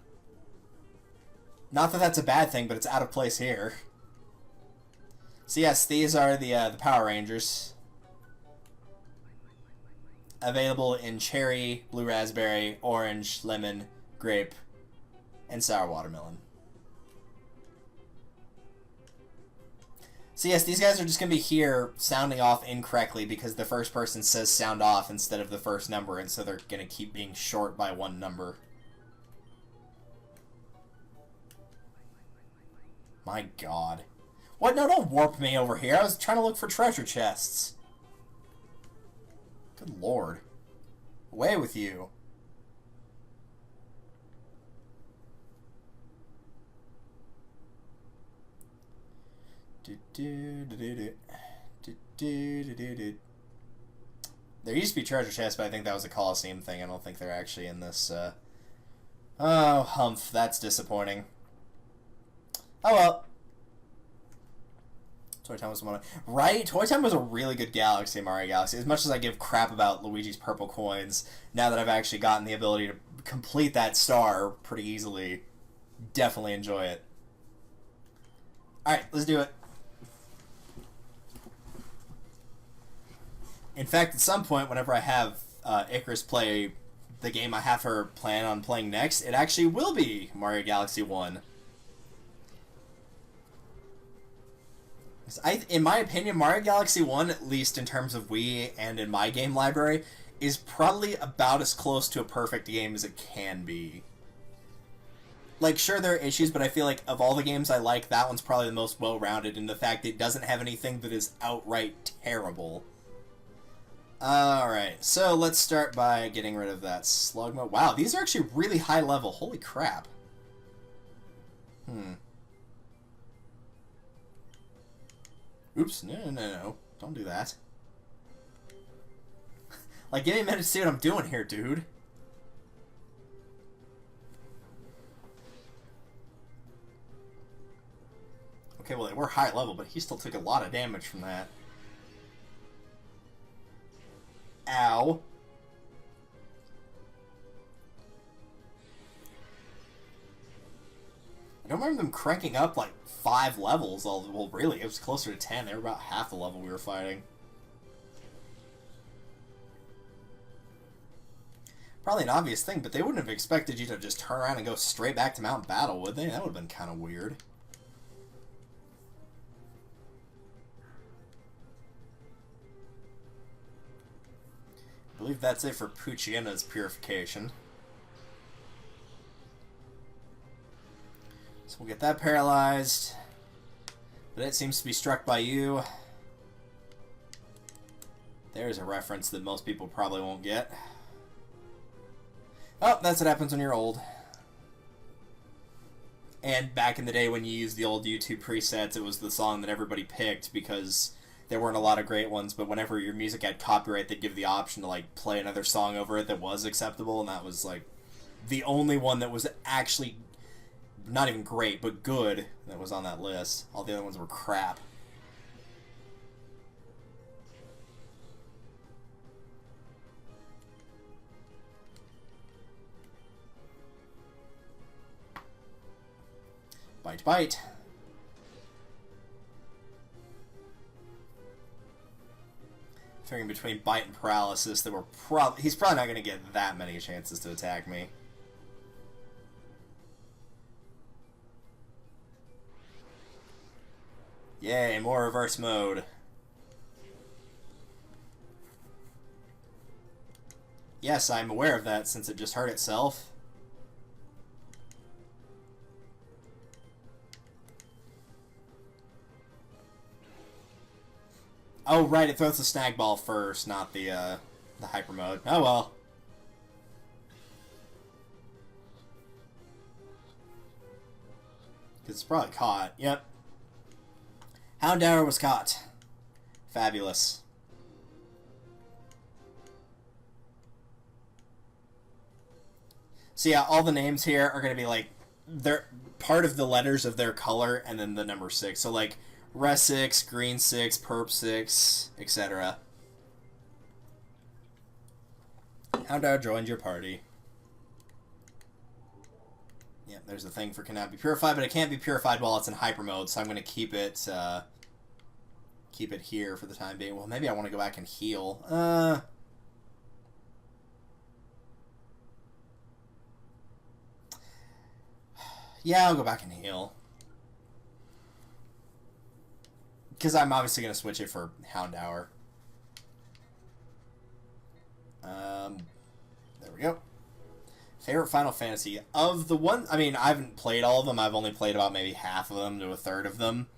Speaker 1: Not that that's a bad thing, but it's out of place here. So yes, these are the Power Rangers. Available in cherry, blue raspberry, orange, lemon, grape, and sour watermelon. So yes, these guys are just going to be here sounding off incorrectly because the first person says sound off instead of the first number, and so they're going to keep being short by 1 number. My god. What? No, don't warp me over here. I was trying to look for treasure chests. Good lord. Away with you. There used to be treasure chests, but I think that was a Coliseum thing. I don't think they're actually in this. Oh, humph. That's disappointing. Oh well. Toy Time was one. Right? Toy Time was a really good Galaxy, Mario Galaxy. As much as I give crap about Luigi's purple coins, now that I've actually gotten the ability to complete that star pretty easily, definitely enjoy it. Alright, let's do it. In fact, at some point, whenever I have Icarus play the game I have her plan on playing next, it actually will be Mario Galaxy 1. In my opinion, Mario Galaxy 1, at least in terms of Wii and in my game library, is probably about as close to a perfect game as it can be. Like, sure, there are issues, but I feel like of all the games I like, that one's probably the most well-rounded in the fact it doesn't have anything that is outright terrible. Alright, so let's start by getting rid of that slug mode. Wow, these are actually really high level. Holy crap. Oops, no. Don't do that. Like, give me a minute to see what I'm doing here, dude. Okay, well, they were high level, but he still took a lot of damage from that. Ow. I don't remember them cranking up, like, 5 levels. Well, really, it was closer to 10. They were about half the level we were fighting. Probably an obvious thing, but they wouldn't have expected you to just turn around and go straight back to Mount Battle, would they? That would have been kind of weird. believe that's it for Pucciana's purification. So we'll get that paralyzed. But it seems to be struck by you. There's a reference that most people probably won't get. Oh, that's what happens when you're old. And back in the day when you used the old YouTube presets, it was the song that everybody picked because there weren't a lot of great ones, but whenever your music had copyright, they'd give the option to, like, play another song over it that was acceptable, and that was, like, the only one that was actually not even great, but good that was on that list. All the other ones were crap. Bite, bite. Figuring between bite and paralysis, there were he's probably not going to get that many chances to attack me. Yay, more reverse mode. Yes, I'm aware of that since it just hurt itself. Oh, right, it throws the snag ball first, not the hyper mode. Oh, well. Because it's probably caught. Yep. Houndour was caught. Fabulous. So yeah, all the names here are going to be like, they're part of the letters of their color and then the number 6. So like, Res 6, Green 6, Perp 6, etc. Houndour joined your party. Yep, there's the thing for cannot be purified, but it can't be purified while it's in hyper mode, so I'm going to keep it here for the time being. Well, maybe I want to go back and heal. Yeah, I'll go back and heal. Because I'm obviously going to switch it for Houndour. There we go. Favorite Final Fantasy. Of the one... I mean, I haven't played all of them. I've only played about maybe half of them to a third of them.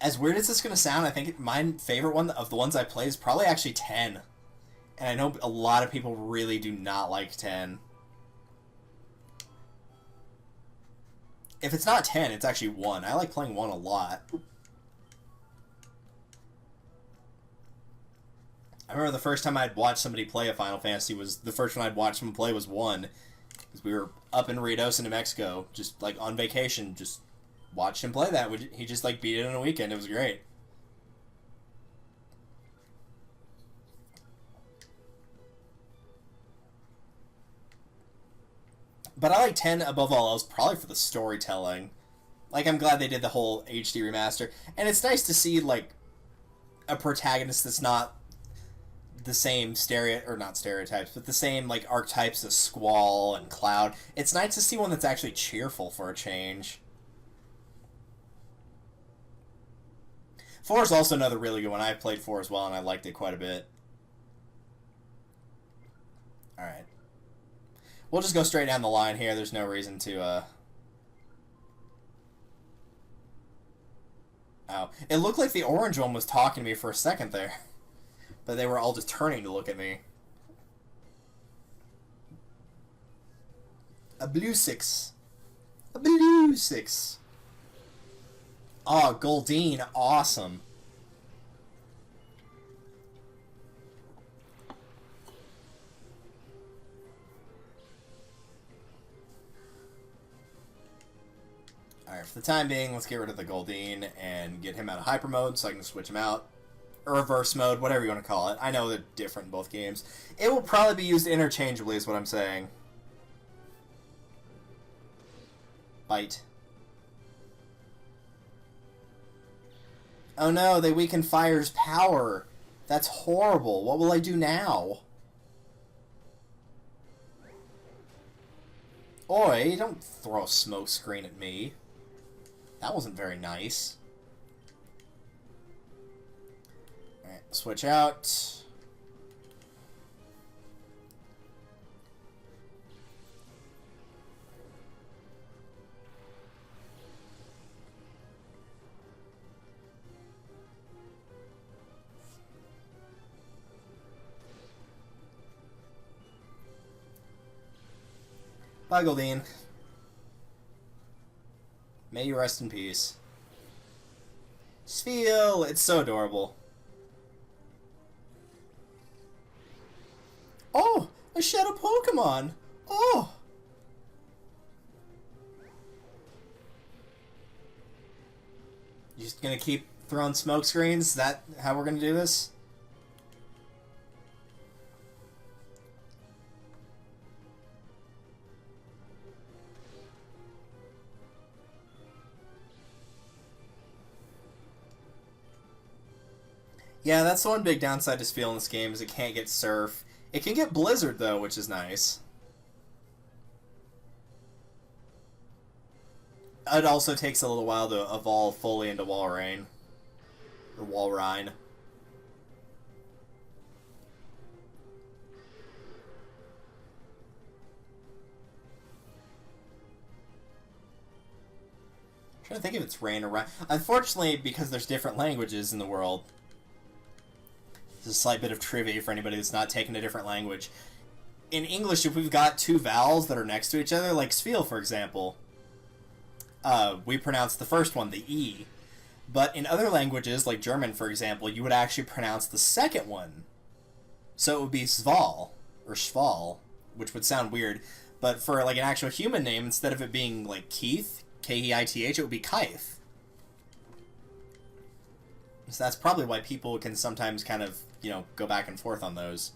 Speaker 1: As weird as this is going to sound, I think my favorite one of the ones I played is probably actually 10. And I know a lot of people really do not like 10. If it's not 10, it's actually 1. I like playing 1 a lot. I remember the first time I'd watched somebody play a Final Fantasy was... The first one I'd watched someone play was 1. Because we were up in Ruidoso, New Mexico, just, like, on vacation, just watched him play that. He just, like, beat it in a weekend. It was great. But I like 10 above all else, probably for the storytelling. Like, I'm glad they did the whole HD remaster. And it's nice to see, like, a protagonist that's not the same not stereotypes, but the same, like, archetypes of Squall and Cloud. It's nice to see one that's actually cheerful for a change. 4 is also another really good one. I played 4 as well, and I liked it quite a bit. Alright. We'll just go straight down the line here. There's no reason to, Oh. It looked like the orange one was talking to me for a second there. But they were all just turning to look at me. A blue 6. A blue 6. Oh, Goldeen. Awesome. Alright, for the time being, let's get rid of the Goldeen and get him out of hyper mode so I can switch him out. Or reverse mode, whatever you want to call it. I know they're different in both games. It will probably be used interchangeably is what I'm saying. Bite. Oh no, they weaken Fire's power. That's horrible. What will I do now? Oi, don't throw a smoke screen at me. That wasn't very nice. Alright, switch out. Bye, Goldeen. May you rest in peace. Spheal! It's so adorable. Oh! A shadow Pokemon! Oh! You just gonna keep throwing smoke screens? Is that how we're gonna do this? Yeah, that's the one big downside to Spheal in this game is it can't get Surf. It can get Blizzard, though, which is nice. It also takes a little while to evolve fully into Walrein. Or Walrein. I'm trying to think if it's rain or rhyme. Unfortunately, because there's different languages in the world, this is a slight bit of trivia for anybody that's not taking a different language. In English, if we've got two vowels that are next to each other, like Spheal, for example, we pronounce the first one, the E. But in other languages, like German, for example, you would actually pronounce the second one. So it would be Sval, or Schval, which would sound weird. But for like an actual human name, instead of it being like Keith, Keith, it would be Keith. So that's probably why people can sometimes kind of, you know, go back and forth on those.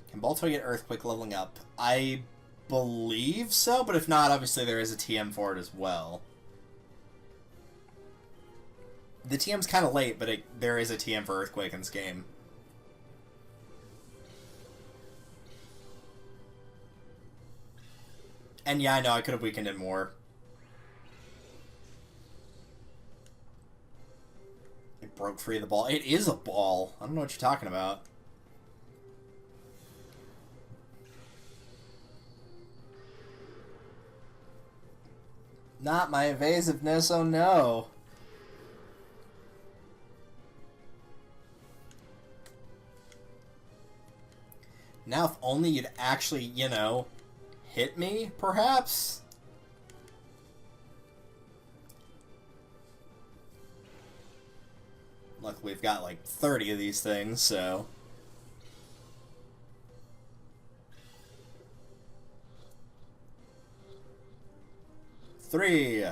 Speaker 1: Can Balto get Earthquake leveling up? I believe so, but if not, obviously there is a TM for it as well. The TM's kind of late, but there is a TM for Earthquake in this game. And yeah, I know, I could have weakened it more. It broke free of the ball. It is a ball. I don't know what you're talking about. Not my evasiveness, oh no. Now if only you'd actually, you know, hit me, perhaps? Luckily we've got like 30 of these things, so... Three!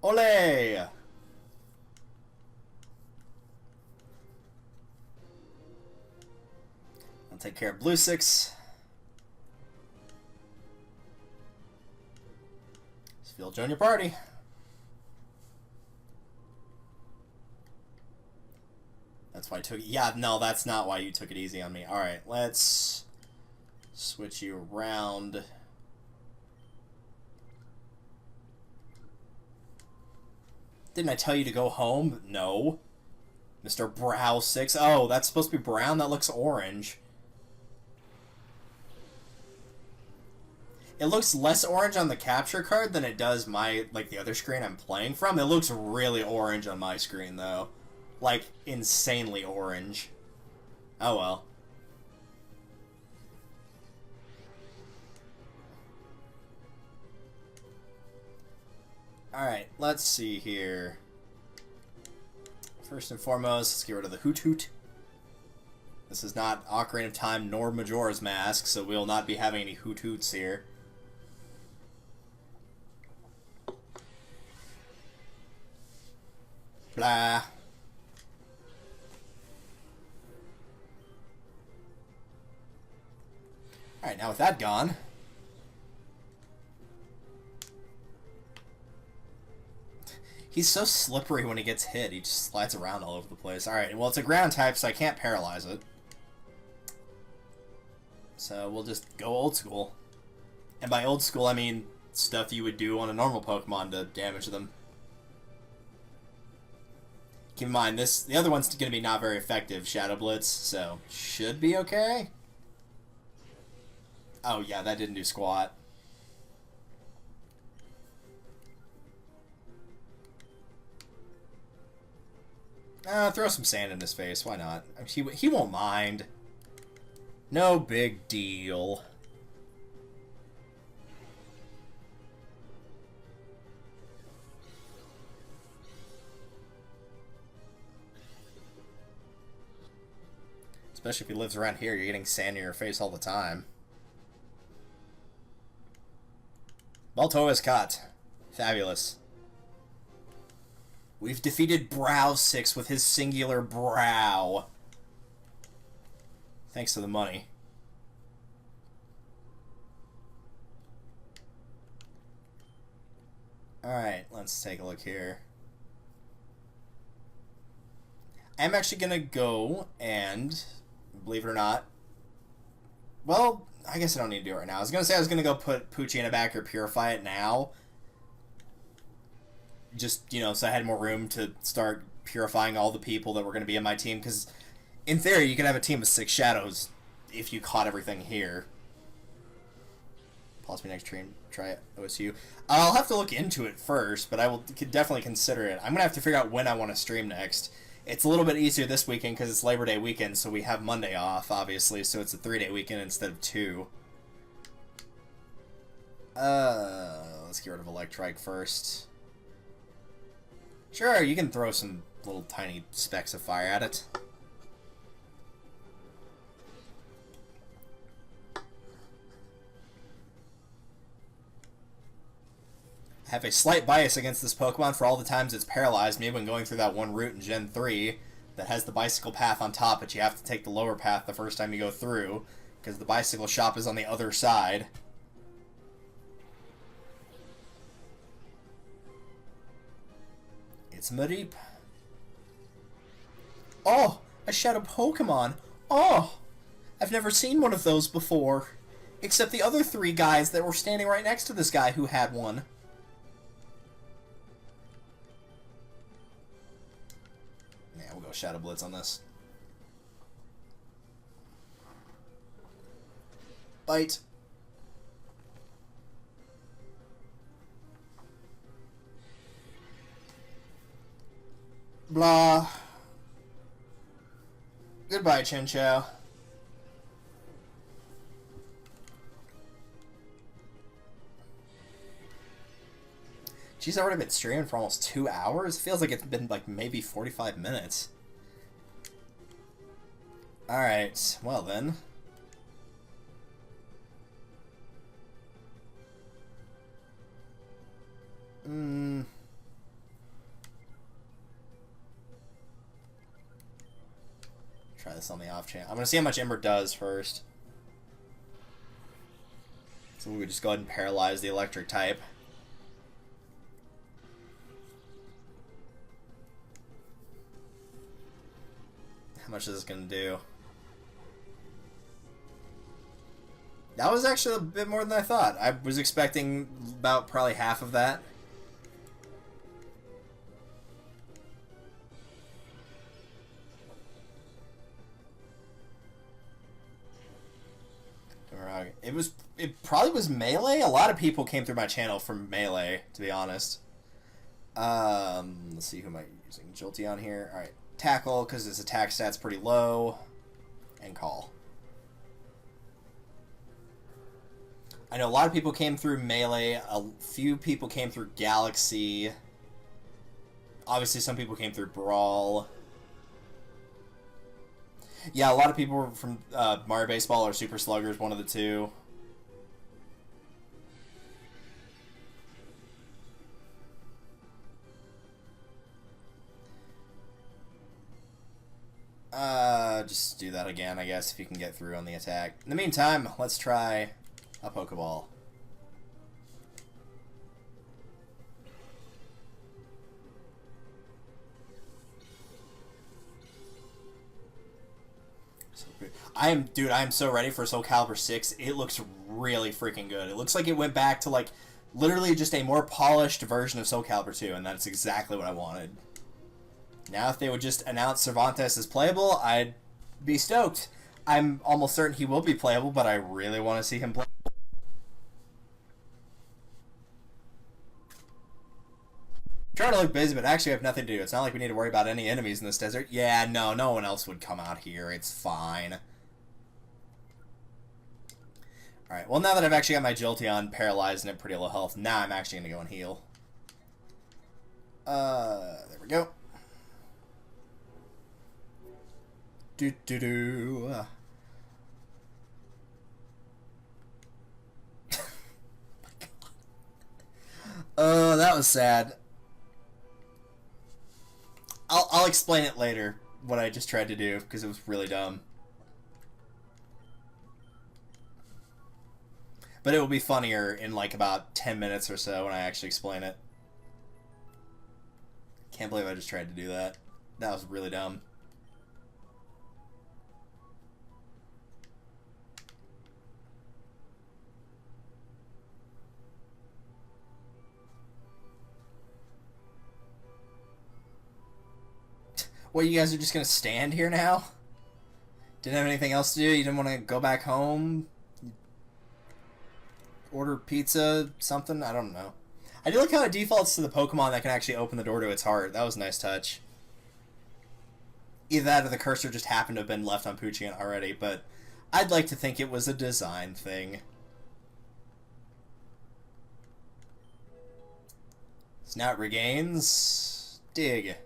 Speaker 1: Ole! I'll take care of blue 6. Spheal, join your party. That's why I took it. Yeah, no, that's not why you took it easy on me. Alright, let's switch you around. Didn't I tell you to go home? No. Mr. Brow 6. Oh, that's supposed to be brown? That looks orange. It looks less orange on the capture card than it does the other screen I'm playing from. It looks really orange on my screen, though. Like, insanely orange. Oh well. Alright, let's see here. First and foremost, let's get rid of the Hoot Hoot. This is not Ocarina of Time nor Majora's Mask, so we'll not be having any Hoot Hoots here. Blah. Alright, now with that gone... He's so slippery when he gets hit. He just slides around all over the place. Alright, well, it's a ground type, so I can't paralyze it. So we'll just go old school. And by old school, I mean stuff you would do on a normal Pokemon to damage them. Keep in mind, the other one's going to be not very effective, Shadow Blitz, so should be okay. Oh yeah, that didn't do squat. Throw some sand in his face. Why not? He won't mind. No big deal. Especially if he lives around here, you're getting sand in your face all the time. Balto is caught. Fabulous. We've defeated Brow 6 with his singular brow. Thanks to the money. Alright, let's take a look here. I'm actually gonna go and, believe it or not, well, I guess I don't need to do it right now. I was gonna say I was gonna go put Poochie in a back or purify it now. Just, you know, so I had more room to start purifying all the people that were gonna be in my team, because in theory you could have a team of 6 shadows if you caught everything here. Possibly next stream, try OSU. I'll have to look into it first, but I will definitely consider it. I'm gonna have to figure out when I want to stream next. It's a little bit easier this weekend because it's Labor Day weekend, so we have Monday off, obviously, so it's a 3-day weekend instead of 2. Let's get rid of Electrike first. Sure, you can throw some little tiny specks of fire at it. I have a slight bias against this Pokemon for all the times it's paralyzed me when going through that one route in Gen 3 that has the bicycle path on top, but you have to take the lower path the first time you go through, because the bicycle shop is on the other side. It's Mareep. Oh, a Shadow Pokemon. Oh, I've never seen one of those before. Except the other 3 guys that were standing right next to this guy who had one. Shadow Blitz on this. Bite. Blah. Goodbye, Chinchou. She's already been streaming for almost 2 hours? Feels like it's been like maybe 45 minutes. Alright, well then. Try this on the off chance. I'm gonna see how much Ember does first. So we would just go ahead and paralyze the electric type. How much is this gonna do? That was actually a bit more than I thought. I was expecting about probably half of that. It probably was Melee. A lot of people came through my channel from Melee, to be honest. Let's see who am I using. Jolteon here. All right, Tackle because his attack stat's pretty low, and Call. I know a lot of people came through Melee. A few people came through Galaxy. Obviously, some people came through Brawl. Yeah, a lot of people were from Mario Baseball or Super Sluggers, one of the two. Just do that again, I guess, if you can get through on the attack. In the meantime, let's try a Pokeball. Dude, I am so ready for Soul Calibur 6. It looks really freaking good. It looks like it went back to, like, literally just a more polished version of Soul Calibur 2, and that's exactly what I wanted. Now, if they would just announce Cervantes as playable, I'd be stoked. I'm almost certain he will be playable, but I really want to see him play. I'm trying to look busy, but actually I have nothing to do. It's not like we need to worry about any enemies in this desert. Yeah, no one else would come out here. It's fine. Alright, well now that I've actually got my Jolteon paralyzed and at pretty low health, now I'm actually going to go and heal. There we go. do do do. Oh, that was sad. I'll explain it later, what I just tried to do, because it was really dumb. But it will be funnier in like about 10 minutes or so when I actually explain it. Can't believe I just tried to do that. That was really dumb. What, you guys are just gonna stand here now? Didn't have anything else to do? You didn't want to go back home? Order pizza? Something? I don't know. I do like how it defaults to the Pokemon that can actually open the door to its heart. That was a nice touch. Either that or the cursor just happened to have been left on Poochyena already, but I'd like to think it was a design thing. Snout regains. Dig.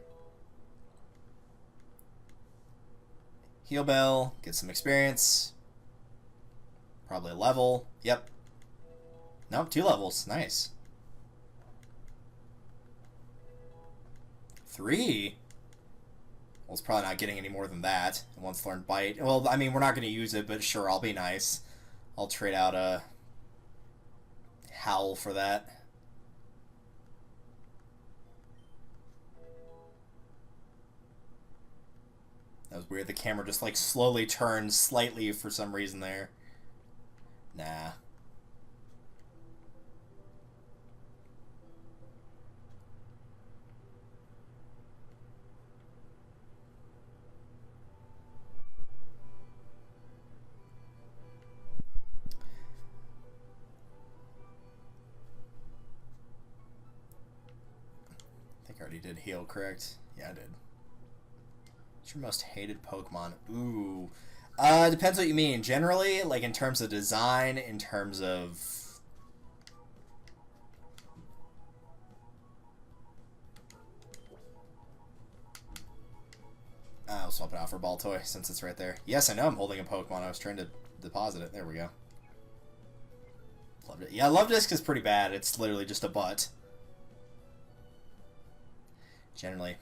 Speaker 1: Heal Bell. Get some experience. Probably a level. Yep. Nope, 2 levels. Nice. 3? Well, it's probably not getting any more than that. It wants to learn Bite. Well, I mean, we're not going to use it, but sure, I'll be nice. I'll trade out a Howl for that. That was weird. The camera just, like, slowly turned slightly for some reason there. Nah. I already did heal, correct? Yeah, I did. What's your most hated Pokemon? Ooh. Depends what you mean. Generally, like in terms of design, in terms of... I'll swap it out for Baltoy since it's right there. Yes, I know I'm holding a Pokemon. I was trying to deposit it. There we go. Loved it. Yeah, Love Disc is pretty bad. It's literally just a butt. Generally,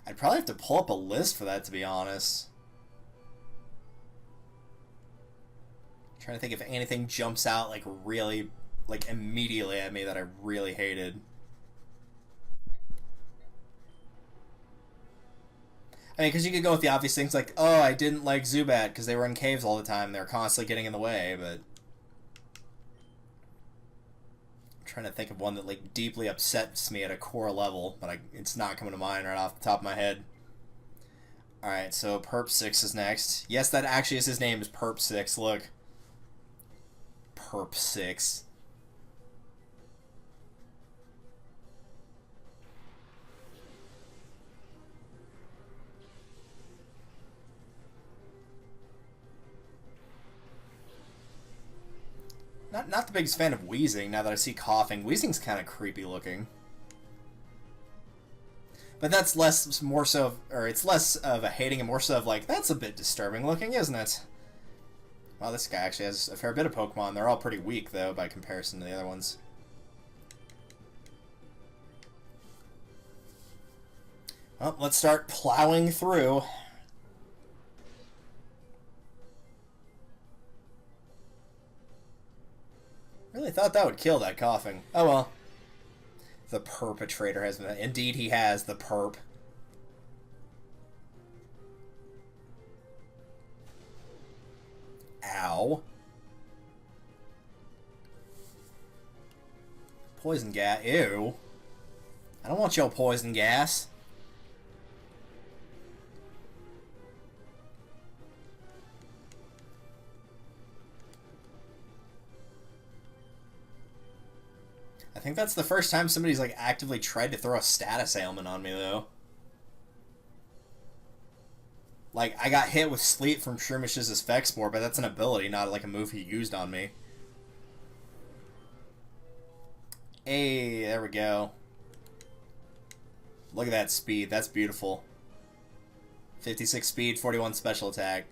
Speaker 1: I'd probably have to pull up a list for that, to be honest. I'm trying to think if anything jumps out, like, really, like, immediately at me that I really hated. I mean, because you could go with the obvious things like, oh, I didn't like Zubat because they were in caves all the time. They were constantly getting in the way, but... trying to think of one that like deeply upsets me at a core level, but it's not coming to mind right off the top of my head. Alright, so Perp 6 is next. Yes, that actually is his name, is Perp 6. Look. Perp 6. Not the biggest fan of Wheezing, now that I see coughing. Wheezing's kind of creepy looking. But that's more so, it's less of a hating and more so of like, that's a bit disturbing looking, isn't it? Well, this guy actually has a fair bit of Pokemon. They're all pretty weak, though, by comparison to the other ones. Well, let's start plowing through. Really thought that would kill that coughing. Oh well. The perpetrator has been... Indeed he has, the perp. Ow. Poison gas. Ew. I don't want your poison gas. I think that's the first time somebody's like actively tried to throw a status ailment on me, though. Like, I got hit with Sleep from Shroomishes' Effect Spore, but that's an ability, not like a move he used on me. Hey, there we go. Look at that speed. That's beautiful. 56 speed, 41 special attack.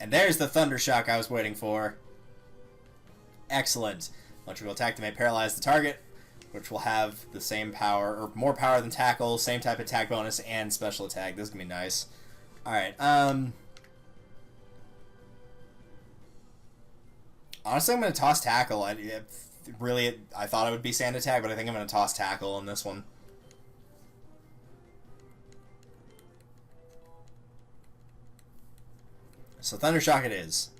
Speaker 1: And there's the Thunder Shock I was waiting for. Excellent. Electrical attack that may paralyze the target, which will have the same power, or more power than tackle, same type of attack bonus, and special attack. This is going to be nice. Alright, honestly, I'm going to toss tackle. I thought it would be sand attack, but I think I'm going to toss tackle on this one. So Thunder Shock it is.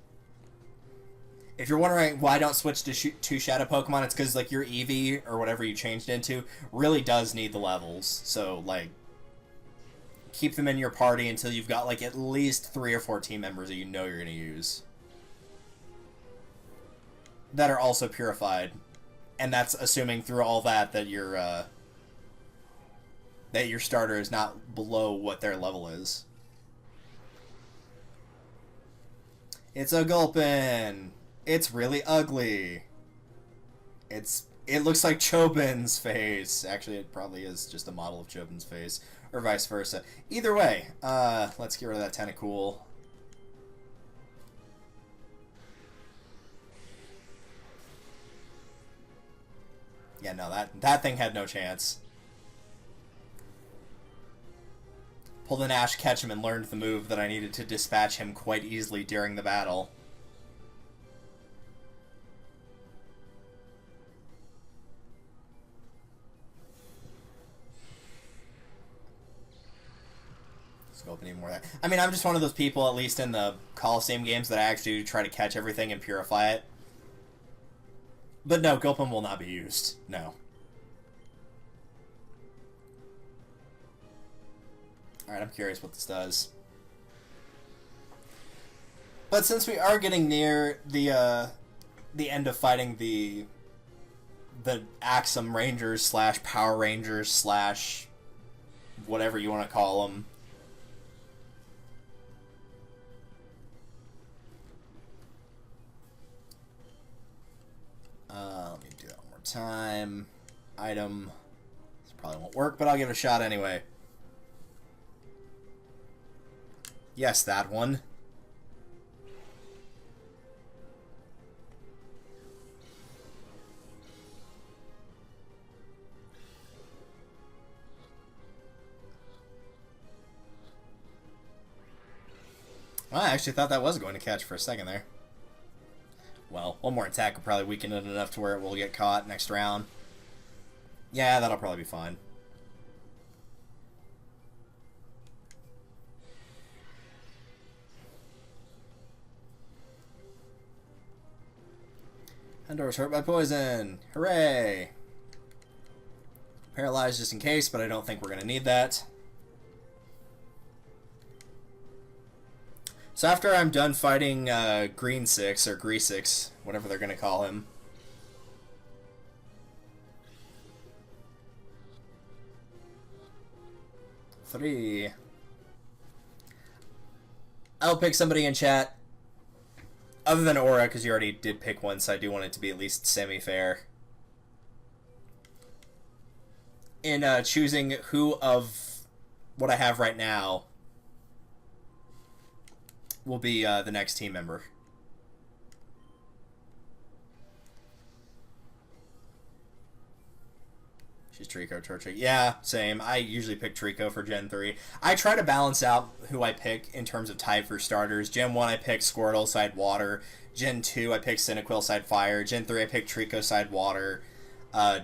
Speaker 1: If you're wondering why I don't switch to two Shadow Pokemon, it's because like your Eevee or whatever you changed into really does need the levels. So like, keep them in your party until you've got like at least 3 or 4 team members that you know you're going to use that are also purified, and that's assuming through all that your starter is not below what their level is. It's a Gulpin. It's really ugly. It looks like Chobin's face. Actually, it probably is just a model of Chobin's face, or vice versa. Either way, let's get rid of that Tentacool. Yeah, no, that thing had no chance. Pulled an Ash Ketchum and learned the move that I needed to dispatch him quite easily during the battle. Let's go open even more of that. I mean, I'm just one of those people, at least in the Coliseum games, that I actually try to catch everything and purify it. But no, Gulpin will not be used. No. Alright, I'm curious what this does. But since we are getting near the end of fighting the Axum Rangers slash Power Rangers slash whatever you want to call them, let me do that one more time. Item. This probably won't work, but I'll give it a shot anyway. Yes, that one. Well, I actually thought that was going to catch for a second there. Well, one more attack will probably weaken it enough to where it will get caught next round. Yeah, that'll probably be fine. Endor's hurt by poison. Hooray! Paralyzed just in case, but I don't think we're going to need that. So after I'm done fighting Green 6, or Greasix, whatever they're going to call him. Three. I'll pick somebody in chat. Other than Aura, because you already did pick one, so I do want it to be at least semi-fair. In choosing who of what I have right now will be the next team member. She's Trico, Torchic. Yeah, same. I usually pick Trico for Gen 3. I try to balance out who I pick in terms of type for starters. Gen 1, I pick Squirtle, side water. Gen 2, I picked Cyndaquil, side fire. Gen 3, I picked Trico, side water.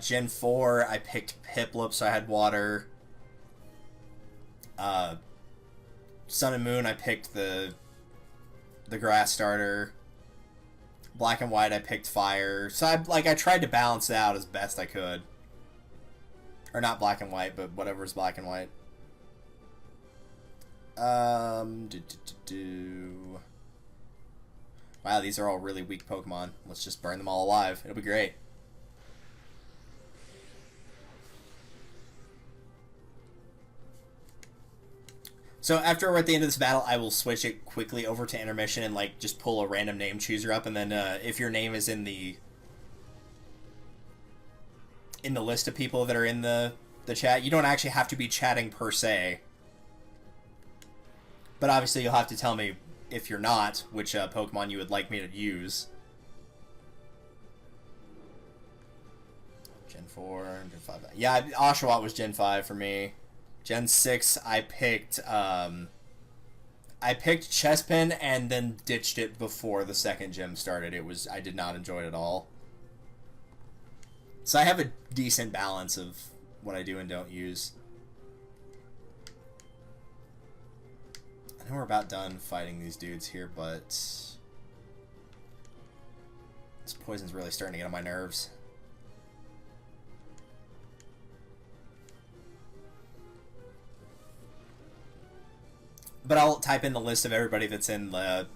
Speaker 1: Gen 4, I picked Piplup, so I had water. Sun and Moon, I picked the grass starter. Black and White, I picked fire. So I tried to balance it out as best I could. Or not Black and White, but whatever's Black and White. Wow, these are all really weak Pokemon. Let's just burn them all alive. It'll be great. So after we're at the end of this battle, I will switch it quickly over to intermission and just pull a random name chooser up, and then if your name is in the list of people that are in the the chat. You don't actually have to be chatting per se. But obviously you'll have to tell me, if you're not, which Pokemon you would like me to use. Gen 4, Gen 5. Yeah, Oshawott was Gen 5 for me. Gen 6, I picked Chespin and then ditched it before the second gym started. I did not enjoy it at all. So I have a decent balance of what I do and don't use. I know we're about done fighting these dudes here, but this poison's really starting to get on my nerves. But I'll type in the list of everybody that's in the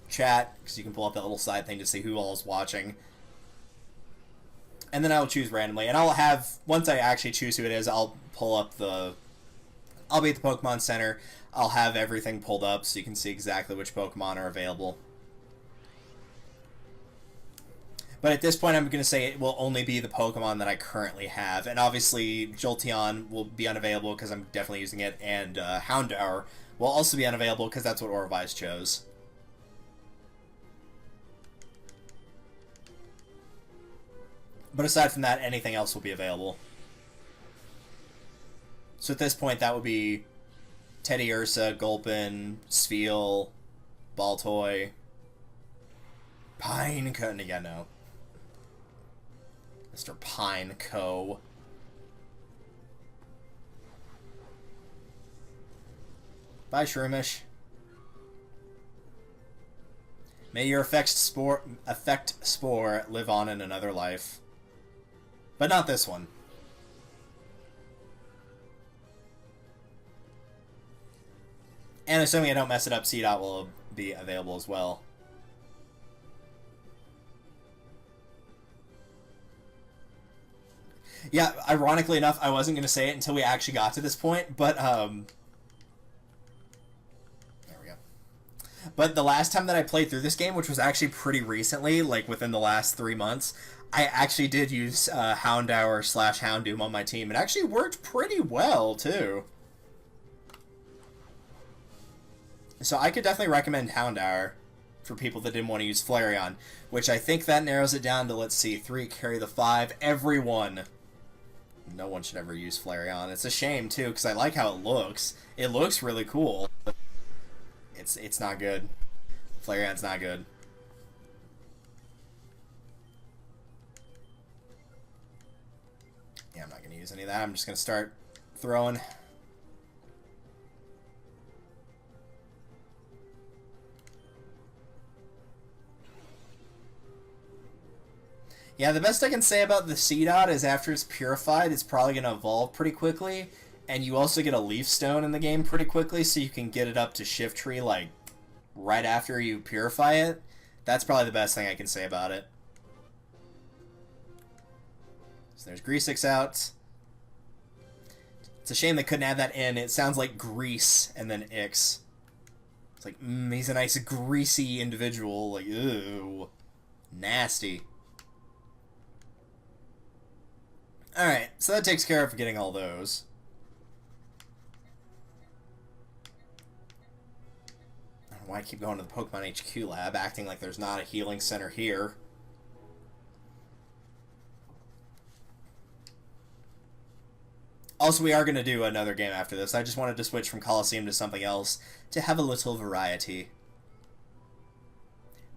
Speaker 1: chat, because you can pull up that little side thing to see who all is watching. And then I'll choose randomly. And I'll have, once I actually choose who it is, I'll pull up I'll be at the Pokemon Center. I'll have everything pulled up so you can see exactly which Pokemon are available. But at this point, I'm going to say it will only be the Pokemon that I currently have. And obviously, Jolteon will be unavailable because I'm definitely using it. And Houndour will also be unavailable because that's what Orvise chose. But aside from that, anything else will be available. So at this point, that would be Teddiursa, Gulpin, Spheal, Baltoy, Pineco. Yeah, no. Mr. Pineco. Bye, Shroomish. May your effect spore live on in another life. But not this one. And assuming I don't mess it up, Seedot will be available as well. Yeah, ironically enough, I wasn't going to say it until we actually got to this point, but, there we go. But the last time that I played through this game, which was actually pretty recently, like within the last 3 months, I actually did use Houndour / Houndoom on my team. It actually worked pretty well, too. So I could definitely recommend Houndour for people that didn't want to use Flareon, which I think that narrows it down to, let's see, 3 carry the 5. Everyone. No one should ever use Flareon. It's a shame, too, because I like how it looks. It looks really cool. It's not good. Flareon's not good. Yeah, I'm not going to use any of that. I'm just going to start throwing. Yeah, the best I can say about the Seedot is after it's purified, it's probably going to evolve pretty quickly, and you also get a Leaf Stone in the game pretty quickly, so you can get it up to Shift Tree, like, right after you purify it. That's probably the best thing I can say about it. So there's Greasix out. It's a shame they couldn't add that in. It sounds like Grease and then Ix. It's like, he's a nice greasy individual. Like, ew. Nasty. Alright, so that takes care of getting all those. I don't know why I keep going to the Pokemon HQ lab, acting like there's not a healing center here. Also, we are going to do another game after this. I just wanted to switch from Coliseum to something else to have a little variety.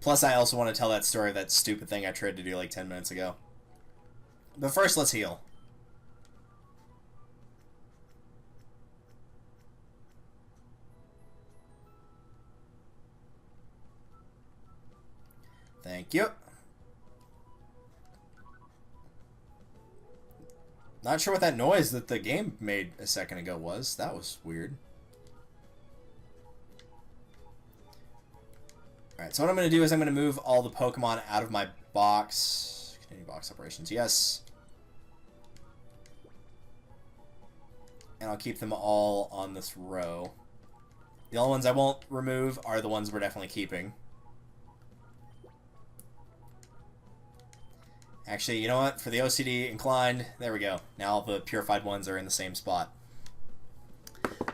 Speaker 1: Plus, I also want to tell that story of that stupid thing I tried to do like 10 minutes ago. But first, let's heal. Thank you. Not sure what that noise that the game made a second ago was. That was weird. Alright, so what I'm going to do is I'm going to move all the Pokemon out of my box. Continue box operations, yes. And I'll keep them all on this row. The only ones I won't remove are the ones we're definitely keeping. Actually, you know what? For the OCD inclined, there we go. Now all the purified ones are in the same spot.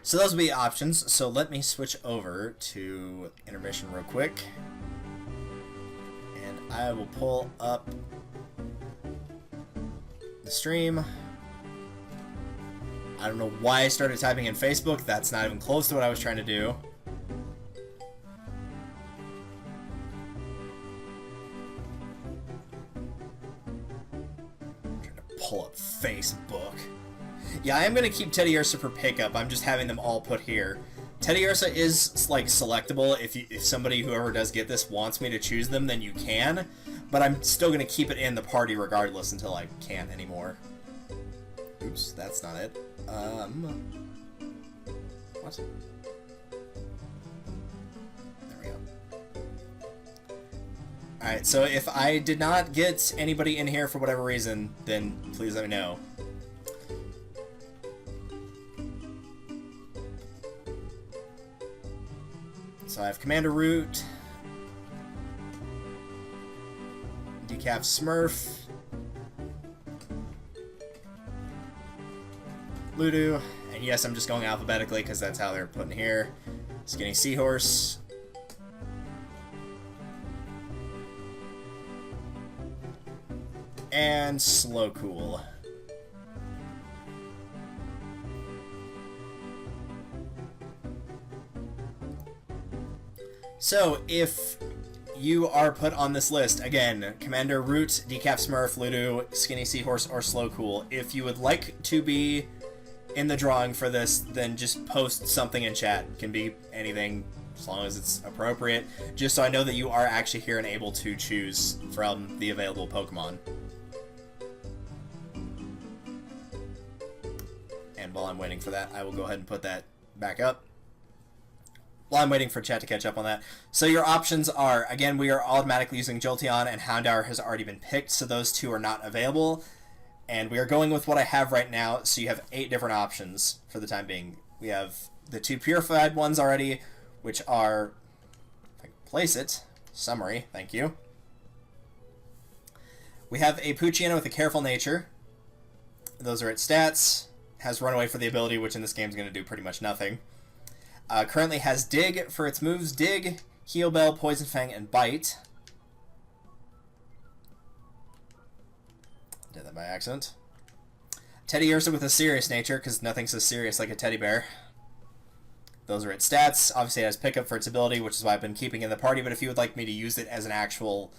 Speaker 1: So those will be options. So let me switch over to intermission real quick. And I will pull up the stream. I don't know why I started typing in Facebook. That's not even close to what I was trying to do. Pull up Facebook. Yeah, I am going to keep Teddy Ursa for pickup. I'm just having them all put here. Teddy Ursa is, like, selectable. If somebody, whoever does get this, wants me to choose them, then you can. But I'm still going to keep it in the party regardless until I can't anymore. Oops, that's not it. What? There we go. Alright, so if I did not get anybody in here for whatever reason, then please let me know. So I have Commander Root, Decaf Smurf, Ludo, and yes, I'm just going alphabetically because that's how they're put in here. Skinny Seahorse, and Slow Cool. So, if you are put on this list, again, Commander Root, Decaf Smurf, Ludo, Skinny Seahorse, or Slow Cool, if you would like to be in the drawing for this, then just post something in chat. It can be anything, as long as it's appropriate, just so I know that you are actually here and able to choose from the available Pokemon. And while I'm waiting for that, I will go ahead and put that back up. While I'm waiting for chat to catch up on that. So your options are, again, we are automatically using Jolteon, and Houndour has already been picked, so those two are not available. And we are going with what I have right now, so you have 8 different options for the time being. We have the 2 purified ones already, which are, if I can place it, summary, thank you. We have a Poochyena with a Careful Nature. Those are its stats. Has Runaway for the ability, which in this game is going to do pretty much nothing. Currently has Dig for its moves. Dig, Heal Bell, Poison Fang, and Bite. Did that by accident. Teddy Ursa with a Serious Nature, because nothing's so serious like a teddy bear. Those are its stats. Obviously it has Pickup for its ability, which is why I've been keeping in the party, but if you would like me to use it as an actual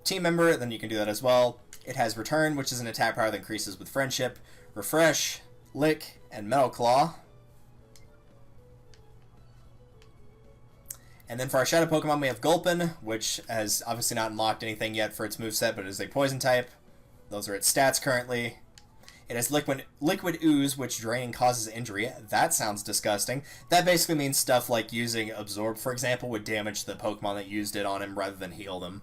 Speaker 1: team member, then you can do that as well. It has Return, which is an attack power that increases with Friendship. Refresh, Lick, and Metal Claw. And then for our Shadow Pokemon, we have Gulpin, which has obviously not unlocked anything yet for its moveset, but is a Poison type. Those are its stats currently. It has Liquid Ooze, which draining causes injury. That sounds disgusting. That basically means stuff like using Absorb, for example, would damage the Pokemon that used it on him rather than heal them.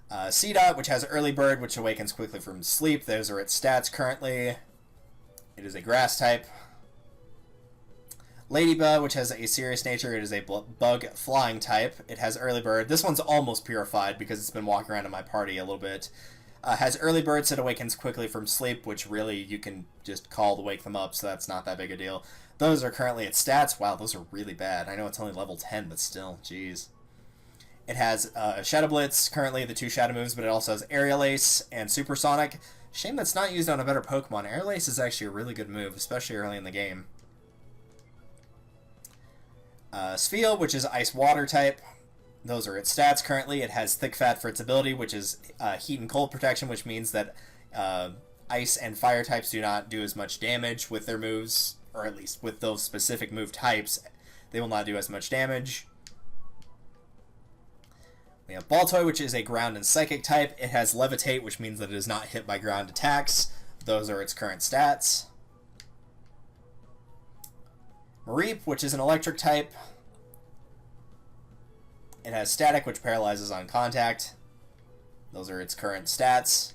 Speaker 1: Seedot, which has Early Bird, which awakens quickly from sleep. Those are its stats currently. It is a Grass type. Ladybug, which has a Serious Nature. It is a Bug Flying type. It has Early Bird. This one's almost purified because it's been walking around in my party a little bit. Has Early Bird, so it awakens quickly from sleep, which really you can just call to wake them up, so that's not that big a deal. Those are currently its stats. Wow, those are really bad. I know it's only level 10, but still, jeez. It has Shadow Blitz, currently the 2 Shadow moves, but it also has Aerial Ace and Supersonic. Shame that's not used on a better Pokemon. Aerial Ace is actually a really good move, especially early in the game. Spheal, which is Ice-Water type. Those are its stats currently. It has Thick Fat for its ability, which is Heat and Cold protection, which means that Ice and Fire types do not do as much damage with their moves, or at least with those specific move types. They will not do as much damage. We have Baltoy, which is a Ground and Psychic type. It has Levitate, which means that it is not hit by ground attacks. Those are its current stats. Mareep, which is an Electric type. It has Static, which paralyzes on contact. Those are its current stats.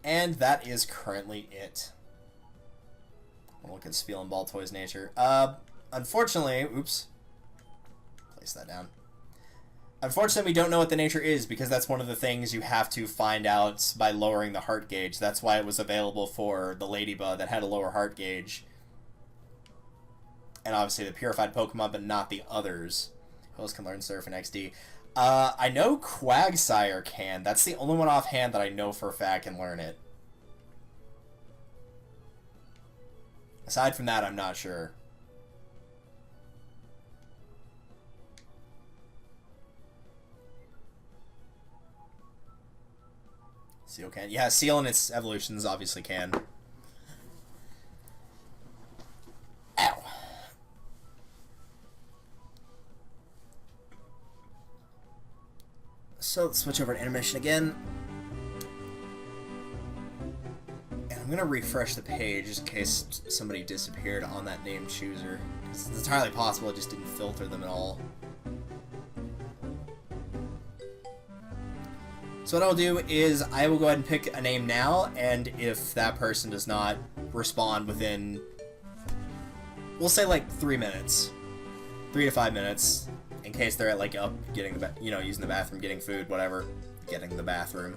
Speaker 1: And that is currently it. I'll look at Spheal and Baltoy's nature. Unfortunately, oops. place that down. Unfortunately, we don't know what the nature is, because that's one of the things you have to find out by lowering the heart gauge. That's why it was available for the Ladybug that had a lower heart gauge. And obviously the purified Pokemon, but not the others. Who else can learn Surf in XD? I know Quagsire can. That's the only one offhand that I know for a fact can learn it. Aside from that, I'm not sure. Seal can. Yeah, Seal and its evolutions obviously can. Ow. So let's switch over to intermission again. And I'm going to refresh the page just in case somebody disappeared on that name chooser. It's entirely possible it just didn't filter them at all. So what I'll do is I will go ahead and pick a name now, and if that person does not respond within, we'll say like 3 minutes, 3 to 5 minutes, in case they're at like up getting the using the bathroom, getting food, whatever, getting the bathroom.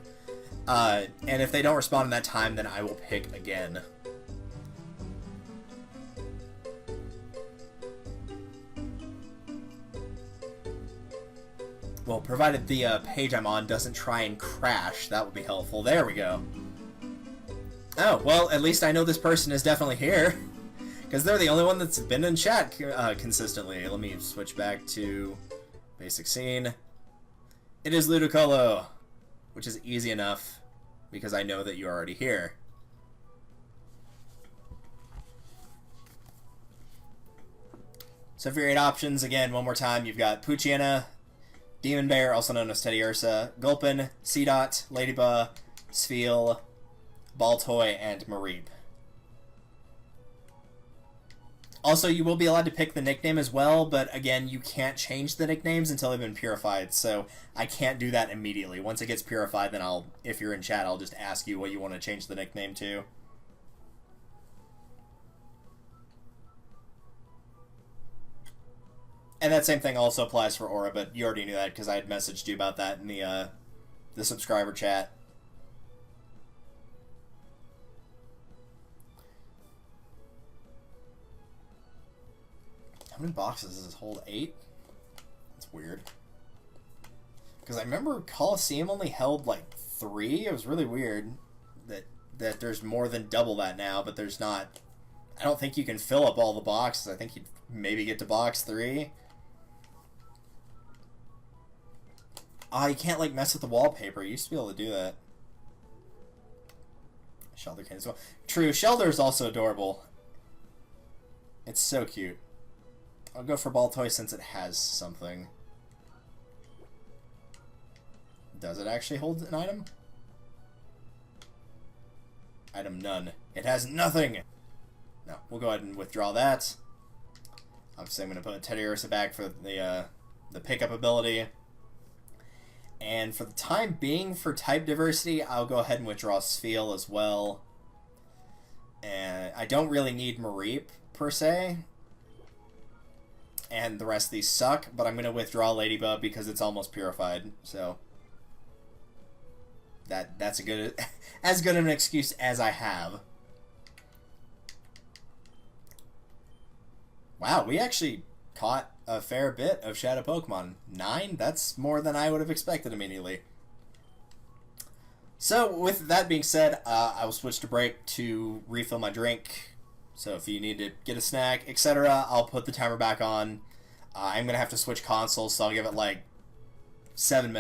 Speaker 1: And if they don't respond in that time, then I will pick again. Well, provided the page I'm on doesn't try and crash, that would be helpful. There we go. Oh, well, at least I know this person is definitely here. Because they're the only one that's been in chat consistently. Let me switch back to basic scene. It is Ludicolo, which is easy enough because I know that you're already here. So for your 8 options, again, one more time, you've got Poochyena, Demon Bear, also known as Teddiursa, Gulpin, Seedot, Ladybug, Spheal, Baltoy, and Mareep. Also, you will be allowed to pick the nickname as well, but again, you can't change the nicknames until they've been purified, so I can't do that immediately. Once it gets purified, then if you're in chat, I'll just ask you what you want to change the nickname to. And that same thing also applies for Aura, but you already knew that because I had messaged you about that in the subscriber chat. How many boxes does this hold? 8? That's weird. Because I remember Coliseum only held like 3. It was really weird that there's more than double that now, but there's not. I don't think you can fill up all the boxes. I think you'd maybe get to box 3. You can't, like, mess with the wallpaper. You used to be able to do that. Shelter can as well. True, Shelter is also adorable. It's so cute. I'll go for Baltoy since it has something. Does it actually hold an item? Item none. It has nothing! No, we'll go ahead and withdraw that. Obviously, I'm going to put Teddiursa back for the pickup ability. And for the time being, for type diversity, I'll go ahead and withdraw Spheal as well. And I don't really need Mareep, per se. And the rest of these suck, but I'm going to withdraw Ladybug because it's almost purified. So that's as good an excuse as I have. Wow, we actually caught a fair bit of Shadow Pokemon. 9? That's more than I would have expected immediately. So, with that being said, I will switch to break to refill my drink. So if you need to get a snack, etc., I'll put the timer back on. I'm going to have to switch consoles, so I'll give it like 7 minutes.